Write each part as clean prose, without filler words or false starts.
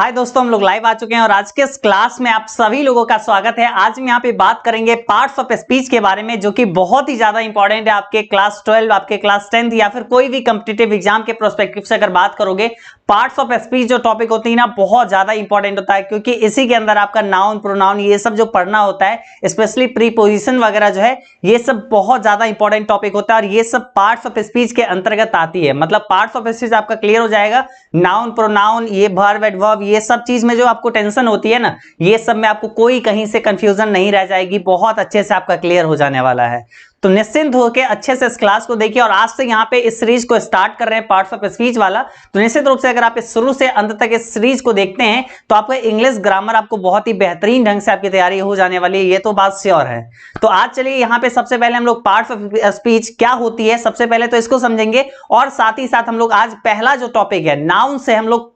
हाय दोस्तों, हम लोग लाइव आ चुके हैं और आज के इस क्लास में आप सभी लोगों का स्वागत है। आज हम यहाँ पे बात करेंगे पार्ट्स ऑफ स्पीच के बारे में, जो कि बहुत ही ज्यादा इंपॉर्टेंट है आपके क्लास 12, आपके क्लास 10 या फिर कोई भी कॉम्पिटिटिव एग्जाम के प्रोस्पेक्टिव से अगर बात करोगे, पार्ट्स ऑफ स्पीच जो टॉपिक होती है ना, बहुत ज्यादा इंपॉर्टेंट होता है, क्योंकि इसी के अंदर आपका नाउन, प्रोनाउन ये सब जो पढ़ना होता है, स्पेशली प्रीपोजिशन वगैरह जो है, ये सब बहुत ज्यादा इंपॉर्टेंट टॉपिक होता है और ये सब पार्ट्स ऑफ स्पीच के अंतर्गत आती है। मतलब पार्ट्स ऑफ स्पीच आपका क्लियर हो जाएगा। नाउन, प्रोनाउन, ये वर्ब, एडवर्ब, ये सब चीज में जो आपको टेंशन होती है ना, ये सब में आपको कोई कहीं से कंफ्यूजन नहीं रह जाएगी, बहुत अच्छे से आपका क्लियर हो जाने वाला है। तो निश्चिंत होकर अच्छे से इस क्लास को देखिए। और आज से यहाँ पे इस सीरीज को स्टार्ट कर रहे हैं पार्ट्स ऑफ स्पीच वाला, तो निश्चित रूप से अगर आप इस शुरू से अंत तक इस सीरीज को देखते हैं तो आपका इंग्लिश ग्रामर आपको बहुत ही बेहतरीन ढंग से आपकी तैयारी हो जाने वाली है, ये तो बात श्योर है। तो आज चलिए यहाँ पे सबसे पहले हम लोग पार्ट्स ऑफ स्पीच क्या होती है, सबसे पहले तो इसको समझेंगे और साथ ही साथ हम लोग आज पहला जो टॉपिक है नाउन से हम लोग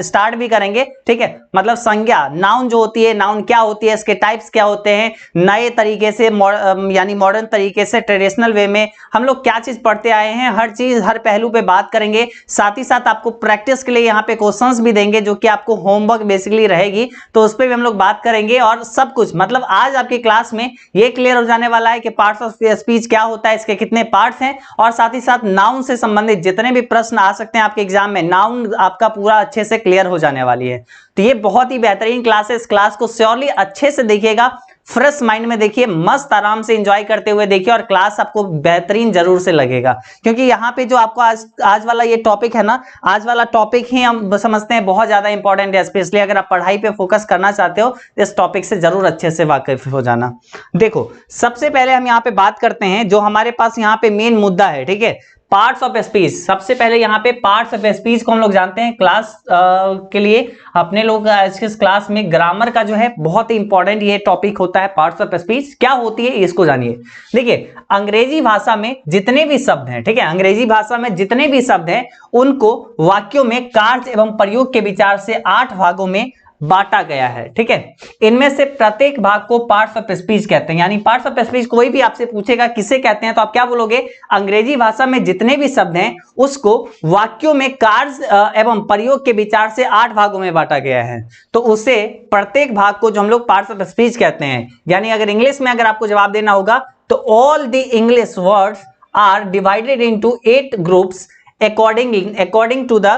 स्टार्ट भी करेंगे। ठीक है, मतलब संज्ञा, नाउन जो होती है, नाउन क्या होती है, इसके टाइप्स क्या होते हैं, नए तरीके से यानी मॉडर्न तरीके से, ट्रेडिशनल वे में हम लोग क्या चीज पढ़ते आए हैं, हर चीज हर पहलू पे बात करेंगे। साथ ही साथ आपको प्रैक्टिस के लिए यहाँ पे क्वेश्चंस भी देंगे, जो कि आपको होमवर्क बेसिकली रहेगी, तो उस पर भी हम लोग बात करेंगे। और सब कुछ मतलब आज आपकी क्लास में ये क्लियर हो जाने वाला है कि पार्ट्स ऑफ स्पीच क्या होता है, इसके कितने पार्ट्स हैं, और साथ ही साथ नाउन से संबंधित जितने भी प्रश्न आ सकते हैं आपके एग्जाम में, नाउन आपका पूरा अच्छे से क्लियर हो जाने वाली है। तो ये बहुत ही बेहतरीन क्लास है, इस क्लास को श्योरली अच्छे से देखिएगा, फ्रेश माइंड में देखिए, मस्त आराम से एंजॉय करते हुए देखिए, और क्लास आपको बेहतरीन जरूर से लगेगा। क्योंकि यहाँ पे जो आपको आज वाला ये टॉपिक है ना, आज वाला टॉपिक ही हम समझते हैं बहुत ज्यादा इंपॉर्टेंट है, स्पेशली अगर आप पढ़ाई पे फोकस करना चाहते हो, इस टॉपिक से जरूर अच्छे से वाकिफ हो जाना। देखो, सबसे पहले हम यहाँ पे बात करते हैं जो हमारे पास यहाँ पे मेन मुद्दा है। ठीक है, पार्ट्स ऑफ स्पीच। सबसे पहले यहाँ पे पार्ट्स ऑफ स्पीच को हम लोग जानते हैं क्लास के लिए अपने लोग आज के क्लास में ग्रामर का जो है बहुत ही इंपॉर्टेंट ये टॉपिक होता है। पार्ट्स ऑफ स्पीच क्या होती है इसको जानिए। देखिए, अंग्रेजी भाषा में जितने भी शब्द हैं, ठीक है, अंग्रेजी भाषा में जितने भी शब्द हैं उनको वाक्यों में कार्य एवं प्रयोग के विचार से 8 भागों में बांटा गया है। ठीक है, इनमें से प्रत्येक भाग को पार्ट्स ऑफ स्पीच कहते हैं। यानी पार्ट्स ऑफ स्पीच कोई भी आपसे पूछेगा किसे कहते हैं, तो आप क्या बोलोगे, अंग्रेजी भाषा में जितने भी शब्द हैं उसको वाक्यों में कार्य एवं प्रयोग के विचार से 8 भागों में बांटा गया है, तो उसे प्रत्येक भाग को जो हम लोग पार्ट्स ऑफ स्पीच कहते हैं। यानी अगर इंग्लिश में अगर आपको जवाब देना होगा तो all the English words are divided into 8 groups according to the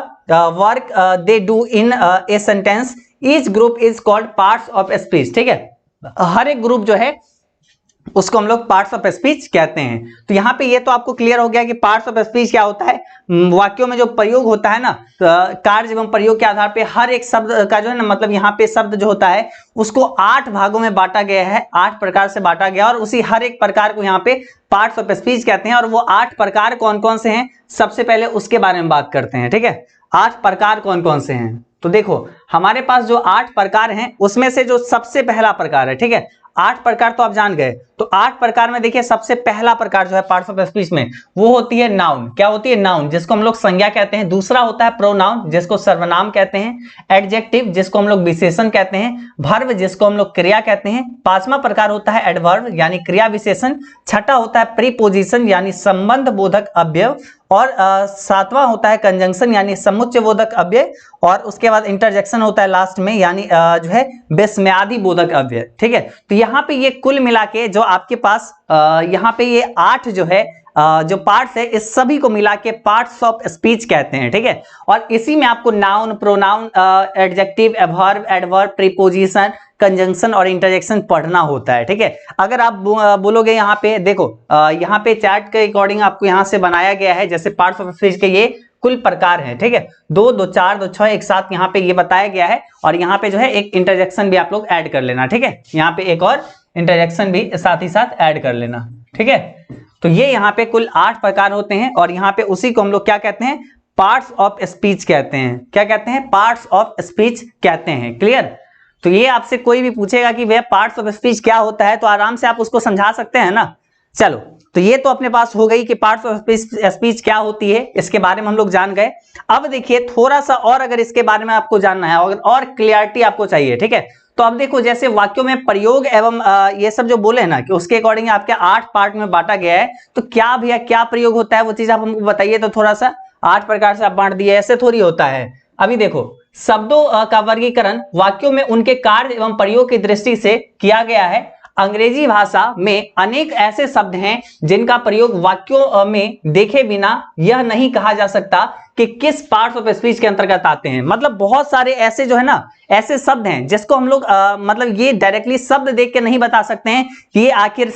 work they do in a sentence. Each group is called parts of speech. ठीक है, हर एक ग्रुप जो है उसको हम लोग पार्ट्स ऑफ स्पीच कहते हैं। तो यहाँ पे ये तो आपको क्लियर हो गया कि पार्ट्स ऑफ स्पीच क्या होता है। वाक्यों में जो प्रयोग होता है ना, कार्य एवं प्रयोग के आधार पे हर एक शब्द का जो है ना, मतलब यहाँ पे शब्द जो होता है उसको 8 भागों में बांटा गया है, 8 प्रकार से बांटा गया, और उसी हर एक प्रकार को यहाँ पे पार्ट्स ऑफ स्पीच कहते हैं। और वो 8 प्रकार कौन कौन से हैं, सबसे पहले उसके बारे में बात करते हैं। ठीक है, 8 प्रकार कौन कौन से हैं, तो देखो हमारे पास जो 8 प्रकार हैं उसमें से जो सबसे पहला प्रकार है, ठीक है, 8 प्रकार तो आप जान गए, तो 8 प्रकार में देखिए सबसे पहला प्रकार जो है पार्ट्स ऑफ स्पीच में, वो होती है नाउन। क्या होती है, नाउन, जिसको हम लोग संज्ञा कहते हैं। दूसरा होता है प्रोनाउन, जिसको सर्वनाम कहते हैं। एडजेक्टिव, जिसको हम लोग विशेषण कहते हैं। वर्ब, जिसको हम लोग क्रिया कहते हैं। 5वां प्रकार होता है एडवर्ब, यानी क्रिया विशेषण। छठा होता है प्रीपोजिशन, यानी संबंध बोधक अव्यय। और 7वां होता है कंजंक्शन, यानी समुच्चय बोधक अव्यय। और उसके बाद इंटरजेक्शन होता है लास्ट में, यानी जो है विस्मयादि बोधक अव्यय। ठीक है, तो यहाँ पे ये कुल मिला के जो आपके पास यहाँ पे ये 8 जो है जो पार्ट्स है, इस सभी को मिला के पार्ट्स ऑफ स्पीच कहते हैं। ठीक है, और इसी में आपको noun, pronoun, adjective, verb, adverb, preposition, conjunction और इंटरजेक्शन पढ़ना होता है। ठीक है, अगर आप बोलोगे यहाँ पे देखो, यहाँ पे चार्ट के अकॉर्डिंग आपको यहाँ से बनाया गया है, जैसे पार्ट्स ऑफ स्पीच के ये कुल प्रकार हैं। ठीक है, 2, 2, 4, 2, 6 एक साथ यहाँ पे ये बताया गया है, और यहाँ पे जो है एक इंटरजेक्शन भी आप लोग ऐड कर लेना। ठीक है, यहाँ पे एक और इंटरजेक्शन भी साथ ही साथ ऐड कर लेना। ठीक है, तो ये यहाँ पे कुल 8 प्रकार होते हैं, और यहाँ पे उसी को हम लोग क्या कहते हैं, पार्ट्स ऑफ स्पीच कहते हैं। क्या कहते हैं, पार्ट्स ऑफ स्पीच कहते हैं। क्लियर, तो ये आपसे कोई भी पूछेगा कि भैया पार्ट्स ऑफ स्पीच क्या होता है, तो आराम से आप उसको समझा सकते हैं ना। चलो, तो ये तो अपने पास हो गई कि पार्ट्स ऑफ स्पीच क्या होती है, इसके बारे में हम लोग जान गए। अब देखिए थोड़ा सा और अगर इसके बारे में आपको जानना है और क्लियरिटी आपको चाहिए, ठीक है, तो अब देखो जैसे वाक्यों में प्रयोग एवं ये सब जो बोले ना कि उसके अकॉर्डिंग आपके 8 पार्ट में बांटा गया है, तो क्या भैया क्या प्रयोग होता है वो चीज आप हमको बताइए तो थोड़ा सा। 8 प्रकार से आप बांट दिए, ऐसे थोड़ी होता है। अभी देखो, शब्दों का वर्गीकरण वाक्यों में उनके कार्य एवं प्रयोग की दृष्टि से किया गया है। अंग्रेजी भाषा में अनेक ऐसे शब्द हैं जिनका प्रयोग वाक्यों में देखे बिना यह नहीं कहा जा सकता कि किस पार्ट्स ऑफ स्पीच के अंतर्गत आते हैं। मतलब बहुत सारे ऐसे जो है ना, ऐसे शब्द हैं जिसको हम लोग मतलब ये डायरेक्टली शब्द देख के नहीं बता सकते हैं कि ये आखिर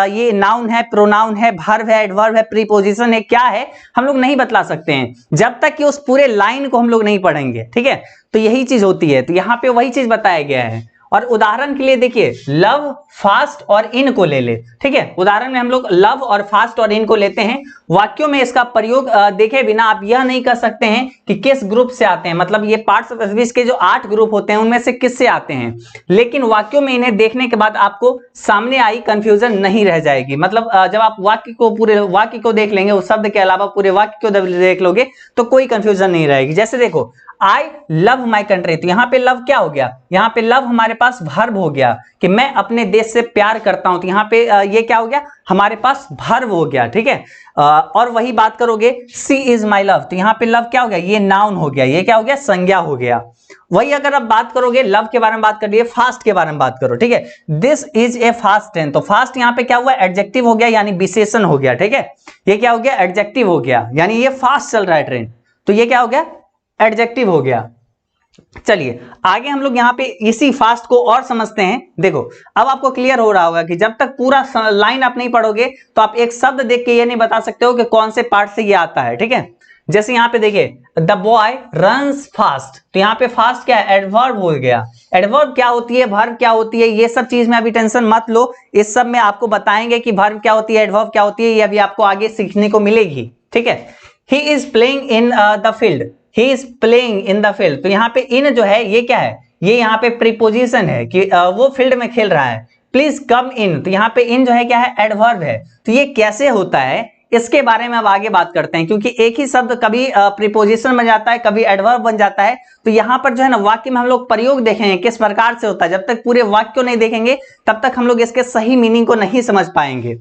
ये नाउन है, प्रोनाउन है, वर्ब है, एडवर्ब है, प्रीपोजिशन है, क्या है, हम लोग नहीं बतला सकते हैं जब तक कि उस पूरे लाइन को हम लोग नहीं पढ़ेंगे। ठीक है, तो यही चीज होती है। तो यहाँ पे वही चीज बताया गया है। और उदाहरण के लिए देखिए, लव, फास्ट और इन को ले ले। ठीक है, उदाहरण में हम लोग लव और फास्ट और इन को लेते हैं। वाक्यों में इसका प्रयोग देखे बिना आप यह नहीं कर सकते हैं कि किस ग्रुप से आते हैं, मतलब ये पार्ट्स ऑफ स्पीच के जो 8 ग्रुप होते हैं उनमें से किससे आते हैं। लेकिन वाक्यों में इन्हें देखने के बाद आपको सामने आई कंफ्यूजन नहीं रह जाएगी। मतलब जब आप वाक्य को, पूरे वाक्य को देख लेंगे, उस शब्द के अलावा पूरे वाक्य को देख लोगे तो कोई कंफ्यूजन नहीं रहेगी। जैसे देखो, आई लव माई कंट्री, तो यहां पे लव क्या हो गया, यहां पे लव हमारे पास वर्ब हो गया कि मैं अपने देश से प्यार करता हूं। तो यहां पे ये क्या हो गया, हमारे पास वर्ब हो गया। ठीक है, और वही बात करोगे, सी इज माई लव, तो यहां पे लव क्या हो गया, ये नाउन हो गया, ये क्या हो गया, संज्ञा हो गया। वही अगर आप बात करोगे, लव के बारे में बात करिए, फास्ट के बारे में बात करो। ठीक है, this is a fast train, तो फास्ट यहां पे क्या हुआ, एडजेक्टिव हो गया, यानी विशेषण हो गया। ठीक है, ये क्या हो गया, एडजेक्टिव हो गया, यानी ये फास्ट चल रहा है ट्रेन, तो ये क्या हो गया, एडजेक्टिव हो गया। चलिए आगे हम लोग यहाँ पे इसी फास्ट को और समझते हैं। देखो, अब आपको क्लियर हो रहा होगा कि जब तक पूरा लाइन आप नहीं पढ़ोगे तो आप एक शब्द देख के ये नहीं बता सकते हो कि कौन से पार्ट से ये आता है। ठीक है, जैसे यहाँ पे देखिए, द बॉय रन्स फास्ट, तो यहाँ पे फास्ट क्या है, एडवर्ब हो गया। एडवर्ब क्या होती है, वर्ब क्या होती है, ये सब चीज में अभी टेंशन मत लो, इस सब में आपको बताएंगे कि वर्ब क्या होती है, एडवर्ब क्या होती है, ये अभी आपको आगे सीखने को मिलेगी। ठीक है, he is playing in the field, he is playing in the field, तो यहाँ पे इन जो है ये क्या है, ये यहाँ पे प्रीपोजिशन है कि वो फील्ड में खेल रहा है। प्लीज कम इन, तो यहाँ पे इन जो है क्या है, एडवर्ब है। तो ये कैसे होता है इसके बारे में अब आगे बात करते हैं, क्योंकि एक ही शब्द कभी प्रीपोजिशन बन जाता है, कभी एडवर्ब बन जाता है। तो यहाँ पर जो है ना, वाक्य में हम लोग प्रयोग देखेंगे किस प्रकार से होता है। जब तक पूरे वाक्य को नहीं देखेंगे तब तक हम लोग इसके सही मीनिंग को नहीं समझ पाएंगे।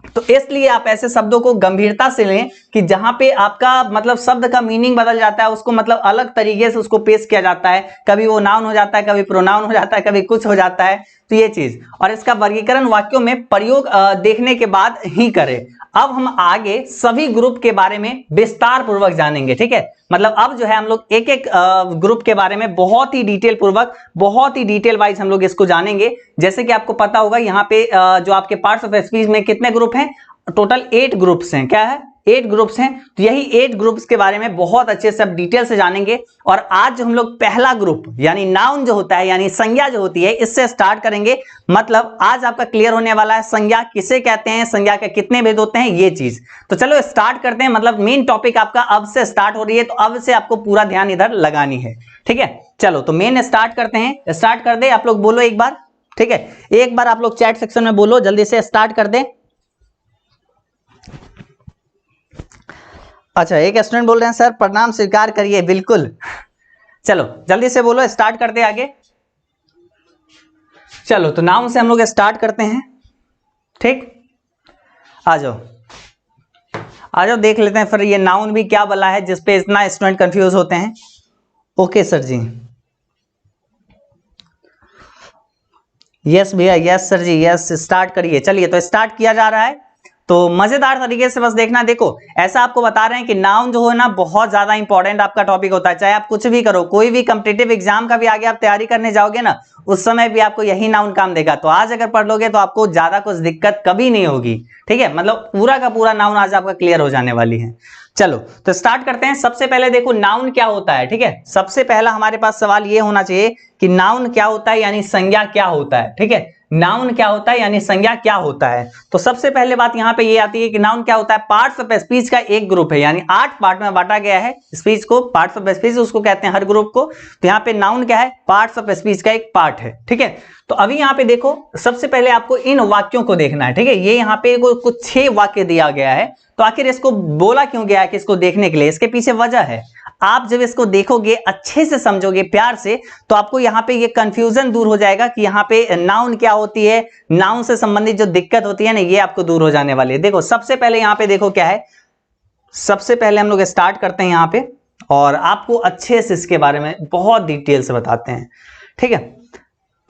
तो इसलिए आप ऐसे शब्दों को गंभीरता से लें कि जहां पे आपका मतलब शब्द का मीनिंग बदल जाता है, उसको मतलब अलग तरीके से उसको पेश किया जाता है, कभी वो नाउन हो जाता है, कभी प्रोनाउन हो जाता है, कभी कुछ हो जाता है। तो ये चीज, और इसका वर्गीकरण वाक्यों में प्रयोग देखने के बाद ही करें। अब हम आगे सभी ग्रुप के बारे में विस्तार पूर्वक जानेंगे। ठीक है, मतलब अब जो है हम लोग एक एक ग्रुप के बारे में बहुत ही डिटेल पूर्वक, बहुत ही डिटेल वाइज हम लोग इसको जानेंगे। जैसे कि आपको पता होगा, यहाँ पे जो आपके पार्ट्स ऑफ स्पीच में कितने ग्रुप हैं, टोटल 8 ग्रुप्स हैं। क्या है, 8 ग्रुप्स हैं। तो यही 8 ग्रुप्स के बारे में बहुत अच्छे से अब डिटेल से जानेंगे। और आज जो हम लोग पहला ग्रुप यानी नाउन जो होता है, यानी संज्ञा जो होती है, इससे स्टार्ट करेंगे। मतलब आज आपका क्लियर होने वाला है संज्ञा किसे कहते हैं, संज्ञा के कितने भेद होते हैं, ये चीज। तो चलो स्टार्ट करते हैं। मतलब मेन टॉपिक आपका अब से स्टार्ट हो रही है, तो अब से आपको पूरा ध्यान इधर लगानी है। ठीक है, चलो तो मेन स्टार्ट करते हैं। स्टार्ट कर दे, आप लोग बोलो एक बार। ठीक है, एक बार आप लोग चैट सेक्शन में बोलो, जल्दी से स्टार्ट कर दे। अच्छा, एक स्टूडेंट बोल रहे हैं सर प्रणाम स्वीकार करिए। बिल्कुल, चलो जल्दी से बोलो, स्टार्ट करते आगे। चलो तो नाउन से हम लोग स्टार्ट करते हैं। ठीक, आ जाओ आ जाओ, देख लेते हैं फिर ये नाउन भी क्या बला है जिसपे इतना स्टूडेंट कंफ्यूज होते हैं। ओके सर जी, यस भैया, यस सर जी, यस, स्टार्ट करिए। चलिए तो स्टार्ट किया जा रहा है, तो मजेदार तरीके से बस देखना। देखो, ऐसा आपको बता रहे हैं कि नाउन जो है ना बहुत ज्यादा इंपॉर्टेंट आपका टॉपिक होता है। चाहे आप कुछ भी करो, कोई भी कॉम्पिटिटिव एग्जाम का भी आगे आप तैयारी करने जाओगे ना, उस समय भी आपको यही नाउन काम देगा। तो आज अगर पढ़ लोगे तो आपको ज्यादा कुछ दिक्कत कभी नहीं होगी। ठीक है, मतलब पूरा का पूरा नाउन आज आपका क्लियर हो जाने वाली है। चलो तो स्टार्ट करते हैं। सबसे पहले देखो नाउन क्या होता है। ठीक है, सबसे पहला हमारे पास सवाल ये होना चाहिए कि नाउन क्या होता है, यानी संज्ञा क्या होता है। ठीक है, नाउन क्या होता है यानी संज्ञा क्या होता है। तो सबसे पहले बात यहाँ पे ये आती है कि नाउन क्या होता है, पार्ट्स ऑफ स्पीच का एक ग्रुप है, यानी 8 पार्ट में बांटा गया है स्पीच को। पार्ट्स ऑफ स्पीच उसको कहते हैं हर ग्रुप को। तो यहाँ पे नाउन क्या है, पार्ट्स ऑफ स्पीच का एक पार्ट है। ठीक है, तो अभी यहाँ पे देखो, सबसे पहले आपको इन वाक्यों को देखना है। ठीक है, ये यहाँ पे कुछ 6 वाक्य दिया गया है। तो आखिर इसको बोला क्यों गया है कि इसको देखने के लिए, इसके पीछे वजह है। आप जब इसको देखोगे, अच्छे से समझोगे प्यार से, तो आपको यहाँ पे ये कंफ्यूजन दूर हो जाएगा कि यहाँ पे नाउन क्या होती है, नाउन से संबंधित जो दिक्कत होती है ना, ये आपको दूर हो जाने वाली है। देखो सबसे पहले यहाँ पे देखो क्या है, सबसे पहले हम लोग स्टार्ट करते हैं यहाँ पे, और आपको अच्छे से इसके बारे में बहुत डिटेल से बताते हैं, ठीक है।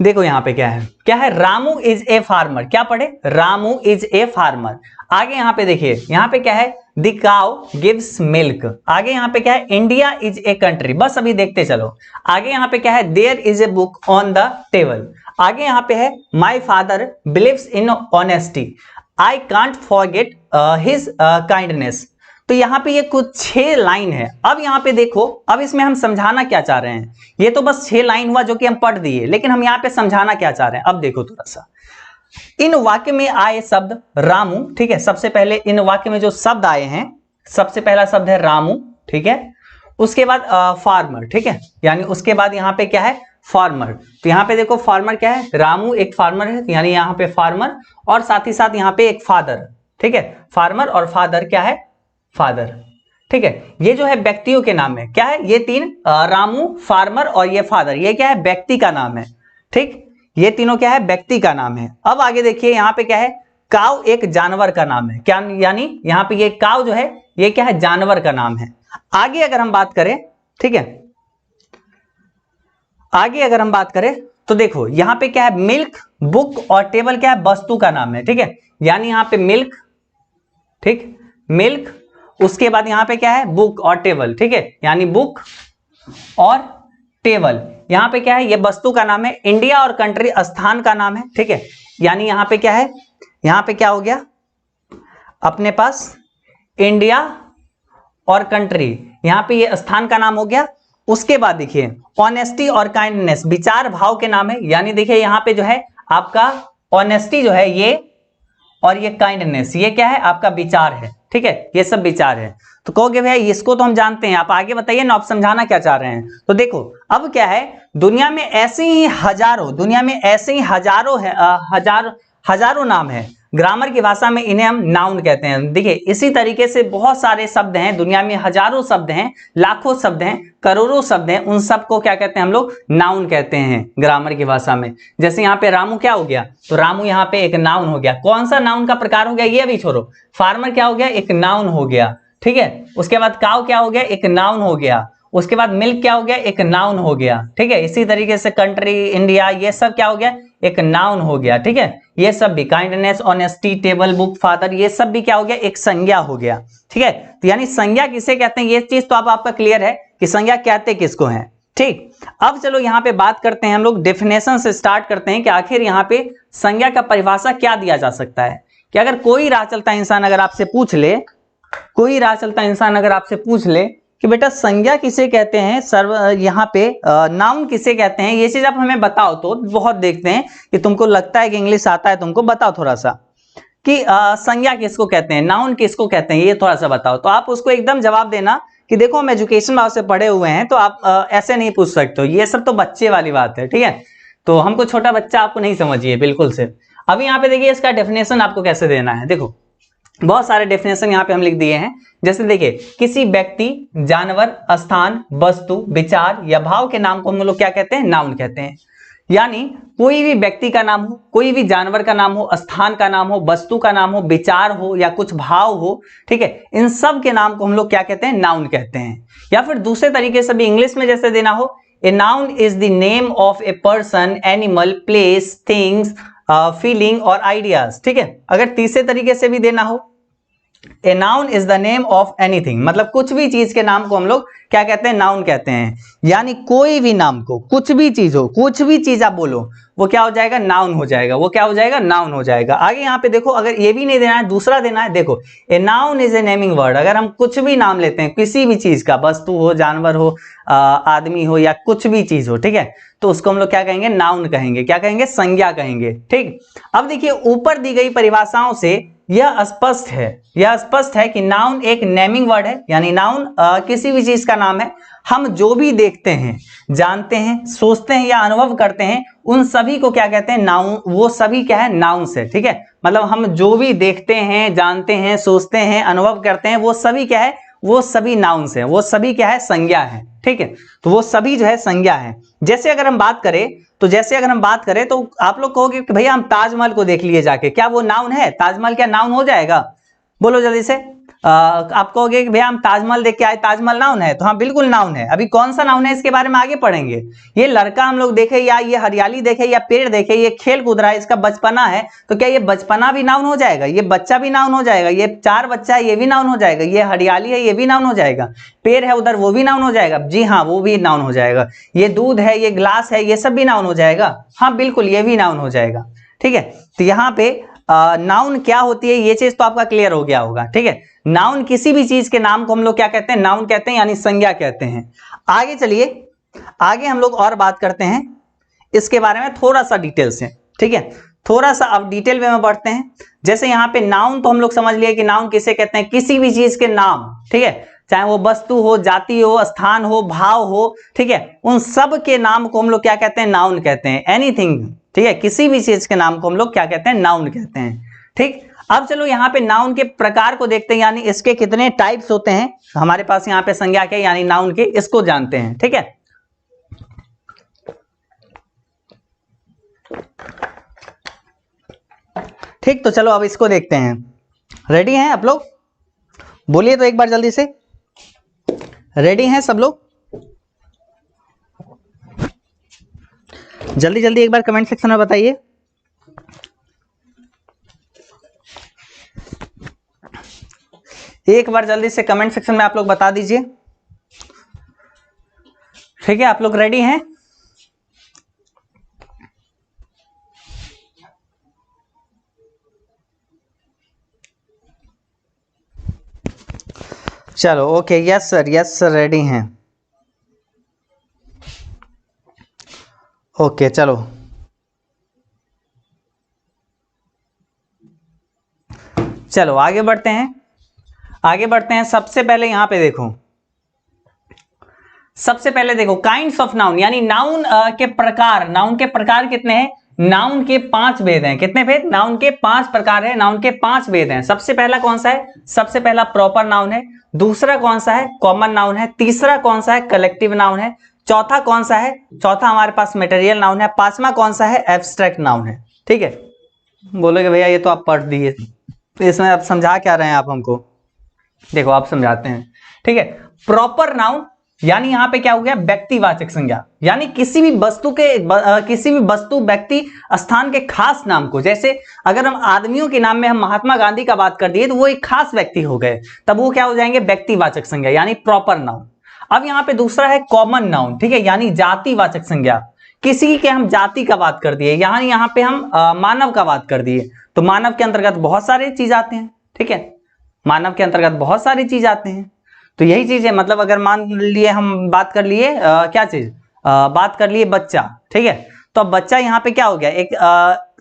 देखो यहाँ पे क्या है, रामू इज ए फार्मर, क्या पढ़े, रामू इज ए फार्मर। आगे यहाँ पे देखिए, यहाँ पे क्या है, द काउ गिव्स मिल्क। आगे यहाँ पे क्या है, इंडिया इज ए कंट्री। बस अभी देखते चलो। आगे यहाँ पे क्या है, there is a book on the table. आगे यहाँ पे है, my father believes in honesty, I can't forget his kindness. तो यहाँ पे ये कुछ 6 लाइन है। अब यहाँ पे देखो, अब इसमें हम समझाना क्या चाह रहे हैं, ये तो बस 6 लाइन हुआ जो कि हम पढ़ दिए, लेकिन हम यहाँ पे समझाना क्या चाह रहे हैं। अब देखो थोड़ा सा, इन वाक्य में आए शब्द रामू, ठीक है। सबसे पहले इन वाक्य में जो शब्द आए हैं, सबसे पहला शब्द है रामू, ठीक है। उसके बाद फार्मर, ठीक है, यानी उसके बाद यहाँ पे क्या है, फार्मर। तो यहाँ पे देखो फार्मर क्या है, रामू एक फार्मर है, यानी यहाँ पे फार्मर, और साथ ही साथ यहाँ पे एक फादर, ठीक है। फार्मर और फादर क्या है, फादर, ठीक है। ये जो है व्यक्तियों के नाम है, क्या है, ये 3 रामू, फार्मर और ये फादर, ये क्या है, व्यक्ति का नाम है, ठीक। ये तीनों क्या है, व्यक्ति का नाम है। अब आगे देखिए, यहाँ पे क्या है, काऊ एक जानवर का नाम है, क्या, यानी यहाँ पे ये काऊ जो है ये क्या है, जानवर का नाम है। आगे अगर हम बात करें, ठीक है, आगे अगर हम बात करें तो देखो यहाँ पे क्या है, मिल्क, बुक और टेबल क्या है, वस्तु का नाम है, ठीक है। यानी यहाँ पे मिल्क, ठीक, मिल्क, उसके बाद यहाँ पे क्या है, बुक और टेबल, ठीक है, यानी बुक और टेबल। यहाँ पे क्या है, ये वस्तु का नाम है। इंडिया और कंट्री स्थान का नाम है, ठीक है, यानी यहाँ पे क्या है, यहाँ पे क्या हो गया अपने पास, इंडिया और कंट्री, यहाँ पे ये स्थान का नाम हो गया। उसके बाद देखिए, ऑनेस्टी और काइंडनेस विचार भाव के नाम है, यानी देखिए यहाँ पे जो है आपका ऑनेस्टी जो है ये, और ये काइंडनेस ये क्या है, आपका विचार है, ठीक है, ये सब विचार है। तो कहोगे भैया इसको तो हम जानते हैं, आप आगे बताइए ना, आप समझाना क्या चाह रहे हैं। तो देखो अब क्या है, दुनिया में ऐसे ही हजारों है, हजारों नाम है। ग्रामर की भाषा में इन्हें हम नाउन कहते हैं। देखिए इसी तरीके से बहुत सारे शब्द हैं, दुनिया में हजारों शब्द हैं, लाखों शब्द हैं, करोड़ों शब्द हैं, उन सबको क्या कहते हैं हम लोग, नाउन कहते हैं ग्रामर की भाषा में। जैसे यहाँ पे रामू क्या हो गया, तो रामू यहाँ पे एक नाउन हो गया। कौन सा नाउन का प्रकार हो गया ये अभी छोड़ो। फार्मर क्या हो गया, एक नाउन हो गया, ठीक है। उसके बाद काऊ क्या हो गया, एक नाउन हो गया। उसके बाद मिल्क क्या हो गया, एक नाउन हो गया, ठीक है। इसी तरीके से कंट्री, इंडिया, ये सब क्या हो गया, एक नाउन हो गया, ठीक है। ये सब भी, kindness, honesty, table, book, father, ये सब भी क्या हो गया, एक संज्ञा हो गया, ठीक है। तो यानी संज्ञा किसे कहते हैं, ये चीज तो अब आपका क्लियर है कि संज्ञा कहते किसको है, ठीक। अब चलो यहाँ पे बात करते हैं हम लोग, डेफिनेशन से स्टार्ट करते हैं कि आखिर यहाँ पे संज्ञा का परिभाषा क्या दिया जा सकता है। कि अगर कोई राह चलता इंसान अगर आपसे पूछ ले, कोई राह चलता इंसान अगर आपसे पूछ ले कि बेटा संज्ञा किसे कहते हैं, सर्व यहाँ पे नाउन किसे कहते हैं, ये चीज आप हमें बताओ। तो बहुत देखते हैं कि तुमको लगता है कि इंग्लिश आता है तुमको, बताओ थोड़ा सा कि संज्ञा किसको कहते हैं, नाउन किसको कहते हैं, ये थोड़ा सा बताओ। तो आप उसको एकदम जवाब देना कि देखो हम एजुकेशन भाव से पढ़े हुए हैं, तो आप ऐसे नहीं पूछ सकते हो, ये सब तो बच्चे वाली बात है, ठीक है। तो हमको छोटा बच्चा आपको नहीं समझिए बिल्कुल से। अभी यहाँ पे देखिए इसका डेफिनेशन आपको कैसे देना है। देखो बहुत सारे डेफिनेशन यहाँ पे हम लिख दिए हैं। जैसे देखिए, किसी व्यक्ति, जानवर, स्थान, वस्तु, विचार या भाव के नाम को हम लोग क्या कहते हैं, नाउन कहते हैं। यानी कोई भी व्यक्ति का नाम हो, कोई भी जानवर का नाम हो, स्थान का नाम हो, वस्तु का नाम हो, विचार हो या कुछ भाव हो, ठीक है, इन सब के नाम को हम लोग क्या कहते हैं, नाउन कहते हैं। या फिर दूसरे तरीके से भी इंग्लिश में जैसे देना हो, a noun is the name of a person, animal, place, things, feeling और आइडियाज, ठीक है। अगर तीसरे तरीके से भी देना हो, a noun is the name of anything, मतलब कुछ भी चीज के नाम को हम लोग क्या कहते हैं, नाउन कहते हैं। यानी कोई भी नाम को, कुछ भी चीज हो, कुछ भी चीज आप बोलो, वो क्या हो जाएगा, नाउन हो जाएगा, वो क्या हो जाएगा, नाउन हो जाएगा। आगे यहाँ पे देखो, अगर ये भी नहीं देना है, दूसरा देना है। देखो a noun is A naming word, अगर हम कुछ भी नाम लेते हैं किसी भी चीज का, वस्तु हो, जानवर हो, आदमी हो या कुछ भी चीज हो, ठीक है, तो उसको हम लोग क्या कहेंगे, नाउन कहेंगे। क्या कहेंगे, संज्ञा कहेंगे, ठीक। अब देखिए ऊपर दी गई परिभाषाओं से यह स्पष्ट है कि नाउन एक नेमिंग वर्ड है, यानी नाउन किसी भी चीज का नाम है। हम जो भी देखते हैं, जानते हैं, सोचते हैं या अनुभव करते हैं, उन सभी को क्या कहते हैं, नाउन, वो सभी क्या है, नाउन से, ठीक है। मतलब हम जो भी देखते हैं, जानते हैं, सोचते हैं, अनुभव करते हैं, वो सभी क्या है, वो सभी नाउन से, वो सभी क्या है, संज्ञा है, ठीक है। तो वो सभी जो है संज्ञा है। जैसे अगर हम बात करें तो आप लोग कहोगे कि भैया हम ताजमहल को देख लिए जाके, क्या वो नाउन है, ताजमहल क्या नाउन हो जाएगा, बोलो जल्दी से। आप कहोगे कि भैया हम ताजमहल देख के आए, ताजमहल नाउन है? तो हाँ बिल्कुल नाउन है। अभी कौन सा नाउन है इसके बारे में आगे पढ़ेंगे। ये लड़का हम लोग देखे, या ये हरियाली देखे, या पेड़ देखे, ये खेल कूद रहा है, इसका बचपना है, तो क्या ये बचपना भी नाउन हो जाएगा? ये बच्चा भी नाउन हो जाएगा? ये 4 बच्चा है ये भी नाउन हो जाएगा? ये हरियाली है ये भी नाउन हो जाएगा? पेड़ है उधर वो भी नाउन हो जाएगा? जी हाँ वो भी नाउन हो जाएगा। ये दूध है, ये ग्लास है, ये सब भी नाउन हो जाएगा? हाँ बिल्कुल ये भी नाउन हो जाएगा। ठीक है, तो यहाँ पे नाउन क्या होती है ये चीज तो आपका क्लियर हो गया होगा। ठीक है, नाउन किसी भी चीज के नाम को हम लोग क्या कहते हैं? नाउन कहते हैं, यानी संज्ञा कहते हैं। आगे चलिए, आगे हम लोग और बात करते हैं इसके बारे में थोड़ा सा डिटेल से। ठीक है, थोड़ा सा अब डिटेल में बढ़ते हैं। जैसे यहाँ पे नाउन तो हम लोग समझ लिए कि नाउन किसे कहते हैं? किसी भी चीज के नाम। ठीक है, चाहे वो वस्तु हो, जाति हो, स्थान हो, भाव हो, ठीक है, उन सब के नाम को हम लोग क्या कहते हैं? नाउन कहते हैं। एनीथिंग, ठीक है, किसी भी चीज के नाम को हम लोग क्या कहते हैं? नाउन कहते हैं। ठीक, अब चलो यहाँ पे नाउन के प्रकार को देखते हैं, यानी इसके कितने टाइप्स होते हैं हमारे पास यहाँ पे संज्ञा के यानी नाउन के, इसको जानते हैं। ठीक है, ठीक, तो चलो अब इसको देखते हैं। रेडी हैं आप लोग? बोलिए तो एक बार जल्दी से, रेडी हैं सब लोग? जल्दी जल्दी एक बार कमेंट सेक्शन में बताइए। एक बार जल्दी से कमेंट सेक्शन में आप लोग बता दीजिए। ठीक है, आप लोग रेडी हैं? चलो ओके, यस सर रेडी हैं। ओके चलो, चलो आगे बढ़ते हैं, आगे बढ़ते हैं। सबसे पहले यहां पे देखो, सबसे पहले देखो काइंड्स ऑफ नाउन, यानी नाउन के प्रकार। नाउन के प्रकार कितने हैं? नाउन के 5 भेद हैं। कितने भेद? नाउन के 5 प्रकार है, नाउन के 5 भेद हैं। सबसे पहला कौन सा है? सबसे पहला प्रॉपर नाउन है। दूसरा कौन सा है? कॉमन नाउन है। तीसरा कौन सा है? कलेक्टिव नाउन है। चौथा कौन सा है? चौथा हमारे पास मटेरियल नाउन है। पांचवा कौन सा है? एब्स्ट्रैक्ट नाउन है। ठीक है, बोलोगे भैया ये तो आप पढ़ दिए, तो इसमें आप समझा क्या रहे हैं आप हमको? देखो आप समझाते हैं। ठीक है, प्रॉपर नाउन यानी यहां पे क्या हो गया? व्यक्तिवाचक संज्ञा, यानी किसी भी वस्तु के किसी भी वस्तु, व्यक्ति, स्थान के खास नाम को। जैसे अगर हम आदमियों के नाम में हम महात्मा गांधी का बात कर दिए तो वो एक खास व्यक्ति हो गए, तब वो क्या हो जाएंगे? व्यक्तिवाचक संज्ञा, यानी प्रॉपर नाउन। अब यहाँ पे दूसरा है कॉमन नाउन। ठीक है, यानी जातिवाचक संज्ञा, किसी के हम जाति का बात कर दिए, यानी यहाँ पे हम मानव का बात कर दिए, तो मानव के अंतर्गत बहुत सारे चीज आते हैं। ठीक है, मानव के अंतर्गत बहुत सारी चीज आते हैं। तो यही चीज है, मतलब अगर मान लिए हम बात कर लिए क्या चीज, बात कर लिए बच्चा। ठीक है, तो अब बच्चा यहाँ पे क्या हो गया?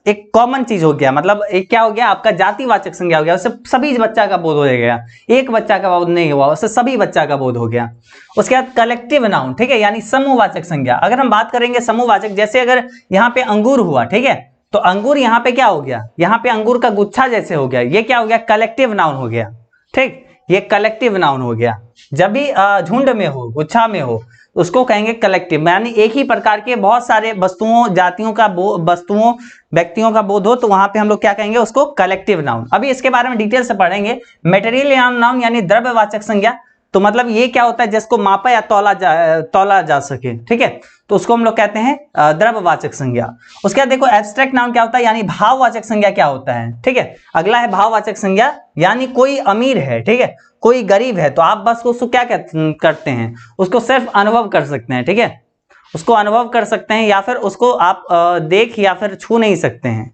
एक कॉमन चीज हो गया, मतलब एक क्या हो गया? आपका जातिवाचक संज्ञा हो गया, उससे सभी बच्चा का बोध हो गया। एक बच्चा का बोध नहीं हुआ, उससे सभी बच्चा का बोध हो गया। उसके बाद कलेक्टिव नाउन। ठीक है, यानी समूहवाचक संज्ञा। अगर हम बात करेंगे समूहवाचक, जैसे अगर यहाँ पे अंगूर हुआ, ठीक है, तो अंगूर यहाँ पे क्या हो गया? यहाँ पे अंगूर का गुच्छा जैसे हो गया, ये क्या हो गया? कलेक्टिव नाउन हो गया। ठीक, ये कलेक्टिव नाउन हो गया। जब भी झुंड में हो, गुच्छा में हो, उसको कहेंगे कलेक्टिव, यानी एक ही प्रकार के बहुत सारे वस्तुओं, जातियों का वस्तुओं, व्यक्तियों का बोध हो, तो वहां पे हम लोग क्या कहेंगे? उसको कलेक्टिव नाउन। अभी इसके बारे में डिटेल से पढ़ेंगे। मटेरियल नाउन यानी द्रव्यवाचक संज्ञा, तो मतलब ये क्या होता है? जिसको मापा या तौला जा सके। ठीक है, तो उसको हम लोग कहते हैं द्रव्यवाचक संज्ञा। उसके बाद देखो एब्स्ट्रैक्ट नाउन क्या होता है, यानी भाववाचक संज्ञा क्या होता है। ठीक है, अगला है भाववाचक संज्ञा, यानी कोई अमीर है, ठीक है, कोई गरीब है, तो आप बस उसको क्या करते हैं? उसको सिर्फ अनुभव कर सकते हैं। ठीक है, उसको अनुभव कर सकते हैं, या फिर उसको आप देख या फिर छू नहीं सकते हैं,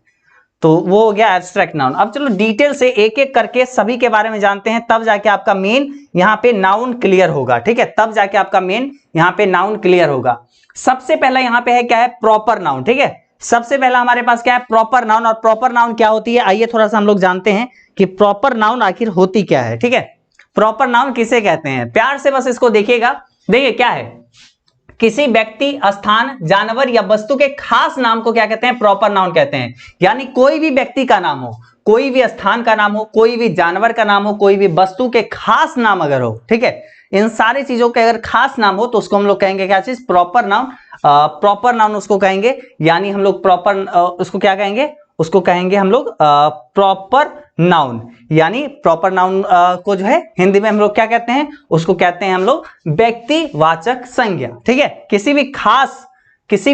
तो वो हो गया एब्स्ट्रैक्ट नाउन। अब चलो डिटेल से एक एक करके सभी के बारे में जानते हैं, तब जाके आपका मेन यहाँ पे नाउन क्लियर होगा। ठीक है, तब जाके आपका मेन यहाँ पे नाउन क्लियर होगा। सबसे पहला यहाँ पे है क्या है? Proper noun. ठीक है, सबसे पहला हमारे पास क्या है? Proper noun. और प्रॉपर नाउन क्या होती है, आइए थोड़ा सा हम लोग जानते हैं कि प्रॉपर नाउन आखिर होती क्या है। ठीक है, प्रॉपर नाउन किसे कहते हैं? प्यार से बस इसको देखिएगा। देखिए क्या है, किसी व्यक्ति, स्थान, जानवर या वस्तु के खास नाम को क्या कहते हैं? प्रॉपर नाउन कहते हैं। यानी कोई भी व्यक्ति का नाम हो, कोई भी स्थान का नाम हो, कोई भी जानवर का नाम हो, कोई भी वस्तु के खास नाम अगर हो, ठीक है, इन सारी चीजों के अगर खास नाम हो तो उसको हम लोग कहेंगे क्या चीज? Proper noun. प्रॉपर नाउन उसको कहेंगे, यानी हम लोग प्रॉपर उसको क्या कहेंगे? उसको कहेंगे हम लोग प्रॉपर नाउन, यानी प्रॉपर नाउन को जो है हिंदी में हम लोग क्या कहते हैं, उसको कहते हैं हम लोग व्यक्तिवाचक संज्ञा। ठीक है, किसी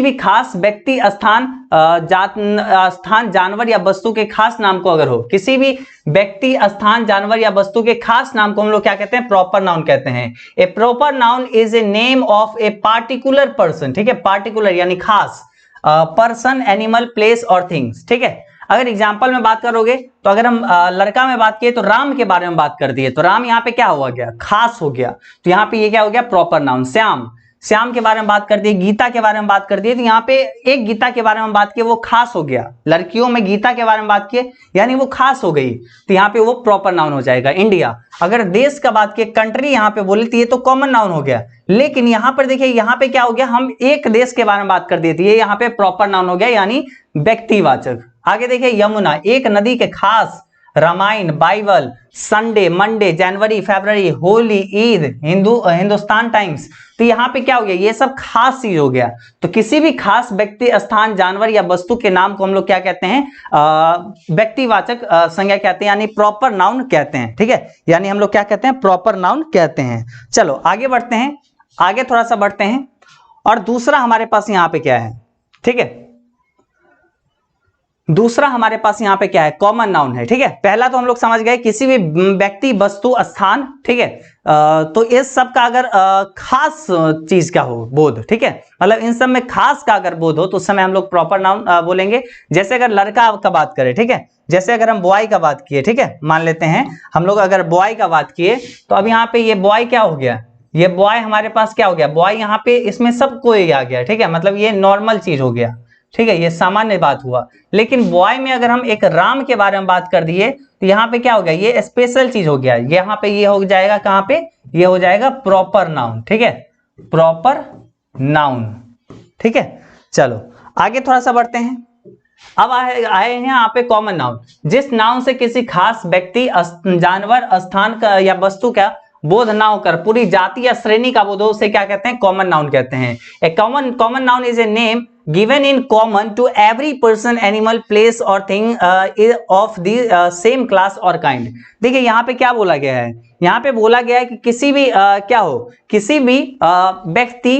भी खास व्यक्ति, स्थान, स्थान, जानवर या वस्तु के खास नाम को अगर हो, किसी भी व्यक्ति, स्थान, जानवर या वस्तु के खास नाम को हम लोग क्या कहते हैं, प्रॉपर नाउन कहते हैं। A proper noun is a name of a particular person. ठीक है, पार्टिकुलर यानी खास, पर्सन, एनिमल, प्लेस और थिंग्स। ठीक है, अगर एग्जाम्पल में बात करोगे तो अगर हम लड़का में बात किए तो राम के बारे में बात कर दिए, तो राम यहाँ पे क्या हुआ गया, खास हो गया, तो यहाँ पे ये क्या हो गया, प्रॉपर नाउन। श्याम के बारे में बात कर दिए, गीता के बारे में बात कर दिए, तो यहाँ पे एक गीता के बारे में बात किए, वो खास हो गया। लड़कियों में गीता के बारे में बात किए यानी वो खास हो गई, तो यहाँ पे वो प्रॉपर नाउन हो जाएगा। इंडिया, अगर देश का बात किए, कंट्री यहाँ पे बोली तो ये तो कॉमन नाउन हो गया। लेकिन यहाँ पर देखिए, यहाँ पे क्या हो गया, हम एक देश के बारे में बात कर दिए थे, ये यहाँ पे प्रॉपर नाउन हो गया यानी व्यक्तिवाचक। आगे देखिए, यमुना, एक नदी के खास, रामायण, बाइबल, संडे, मंडे, जनवरी, फरवरी, होली, ईद, हिंदुस्तान टाइम्स, तो यहाँ पे क्या हो गया, ये सब खास चीज हो गया। तो किसी भी खास व्यक्ति, स्थान, जानवर या वस्तु के नाम को हम लोग क्या कहते हैं, व्यक्तिवाचक संज्ञा कहते हैं, यानी प्रॉपर नाउन कहते हैं। ठीक है, यानी हम लोग क्या कहते हैं, प्रॉपर नाउन कहते हैं। चलो आगे बढ़ते हैं, आगे थोड़ा सा बढ़ते हैं। और दूसरा हमारे पास यहाँ पे क्या है, ठीक है, दूसरा हमारे पास यहाँ पे क्या है, कॉमन नाउन है। ठीक है, पहला तो हम लोग समझ गए किसी भी व्यक्ति, वस्तु, स्थान। ठीक है, तो इस सब का अगर खास चीज का हो बोध, ठीक है, मतलब इन सब में खास का अगर बोध हो तो उस समय हम लोग प्रॉपर नाउन बोलेंगे। जैसे अगर लड़का का बात करें, ठीक है, जैसे अगर हम बॉय का बात किए, ठीक है, मान लेते हैं हम लोग अगर बॉय का बात किए, तो अब यहाँ पे ये बॉय क्या हो गया, ये बॉय हमारे पास क्या हो गया, बॉय यहाँ पे इसमें सब कोई आ गया। ठीक है, मतलब ये नॉर्मल चीज हो गया। ठीक है, ये सामान्य बात हुआ। लेकिन बॉय में अगर हम एक राम के बारे में बात कर दिए तो यहाँ पे क्या हो गया, ये स्पेशल चीज हो गया। यहाँ पे ये हो जाएगा, कहाँ पे, ये हो जाएगा प्रॉपर नाउन। ठीक है, प्रॉपर नाउन। ठीक है, चलो आगे थोड़ा सा बढ़ते हैं। अब आए हैं यहाँ पे कॉमन नाउन, जिस नाउन से किसी खास व्यक्ति, जानवर, स्थान का या वस्तु का बोध ना होकर पूरी जाति या श्रेणी का बोध हो, उसे क्या कहते हैं, कॉमन नाउन कहते हैं। A common noun is a name given in common to every person, animal, place or thing of the same class or kind। देखिए यहाँ पे क्या बोला गया है, यहाँ पे बोला गया है कि किसी भी क्या हो, किसी भी व्यक्ति,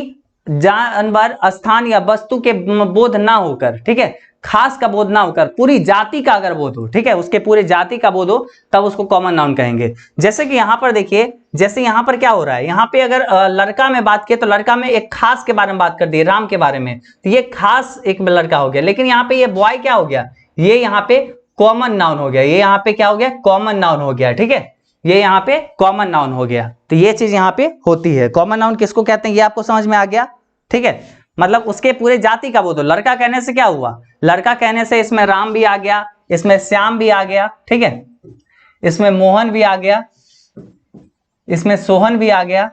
जानवर, स्थान या वस्तु के बोध ना होकर, ठीक है, खास का बोध ना होकर पूरी जाति का अगर बोध हो, ठीक है, उसके पूरे जाति का बोध हो, तब उसको कॉमन नाउन कहेंगे। जैसे कि यहाँ पर देखिए, जैसे यहाँ पर क्या हो रहा है, यहाँ पे अगर लड़का में बात किए तो लड़का में एक खास के बारे में बात कर दी, राम के बारे में, तो ये खास एक लड़का हो गया। लेकिन यहाँ पे ये बॉय क्या हो गया, ये यहाँ पे कॉमन नाउन हो गया, ये यहाँ पे क्या हो गया, कॉमन नाउन हो गया। ठीक है, ये यहाँ पे कॉमन नाउन हो गया। तो ये चीज यहाँ पे होती है। कॉमन नाउन किसको कहते हैं, ये आपको समझ में आ गया। ठीक है, मतलब उसके पूरे जाति का बोध हो। लड़का कहने से क्या हुआ, लड़का कहने से इसमें राम भी आ गया, इसमें श्याम भी आ गया, ठीक है, इसमें मोहन भी आ गया, इसमें सोहन भी आ गया,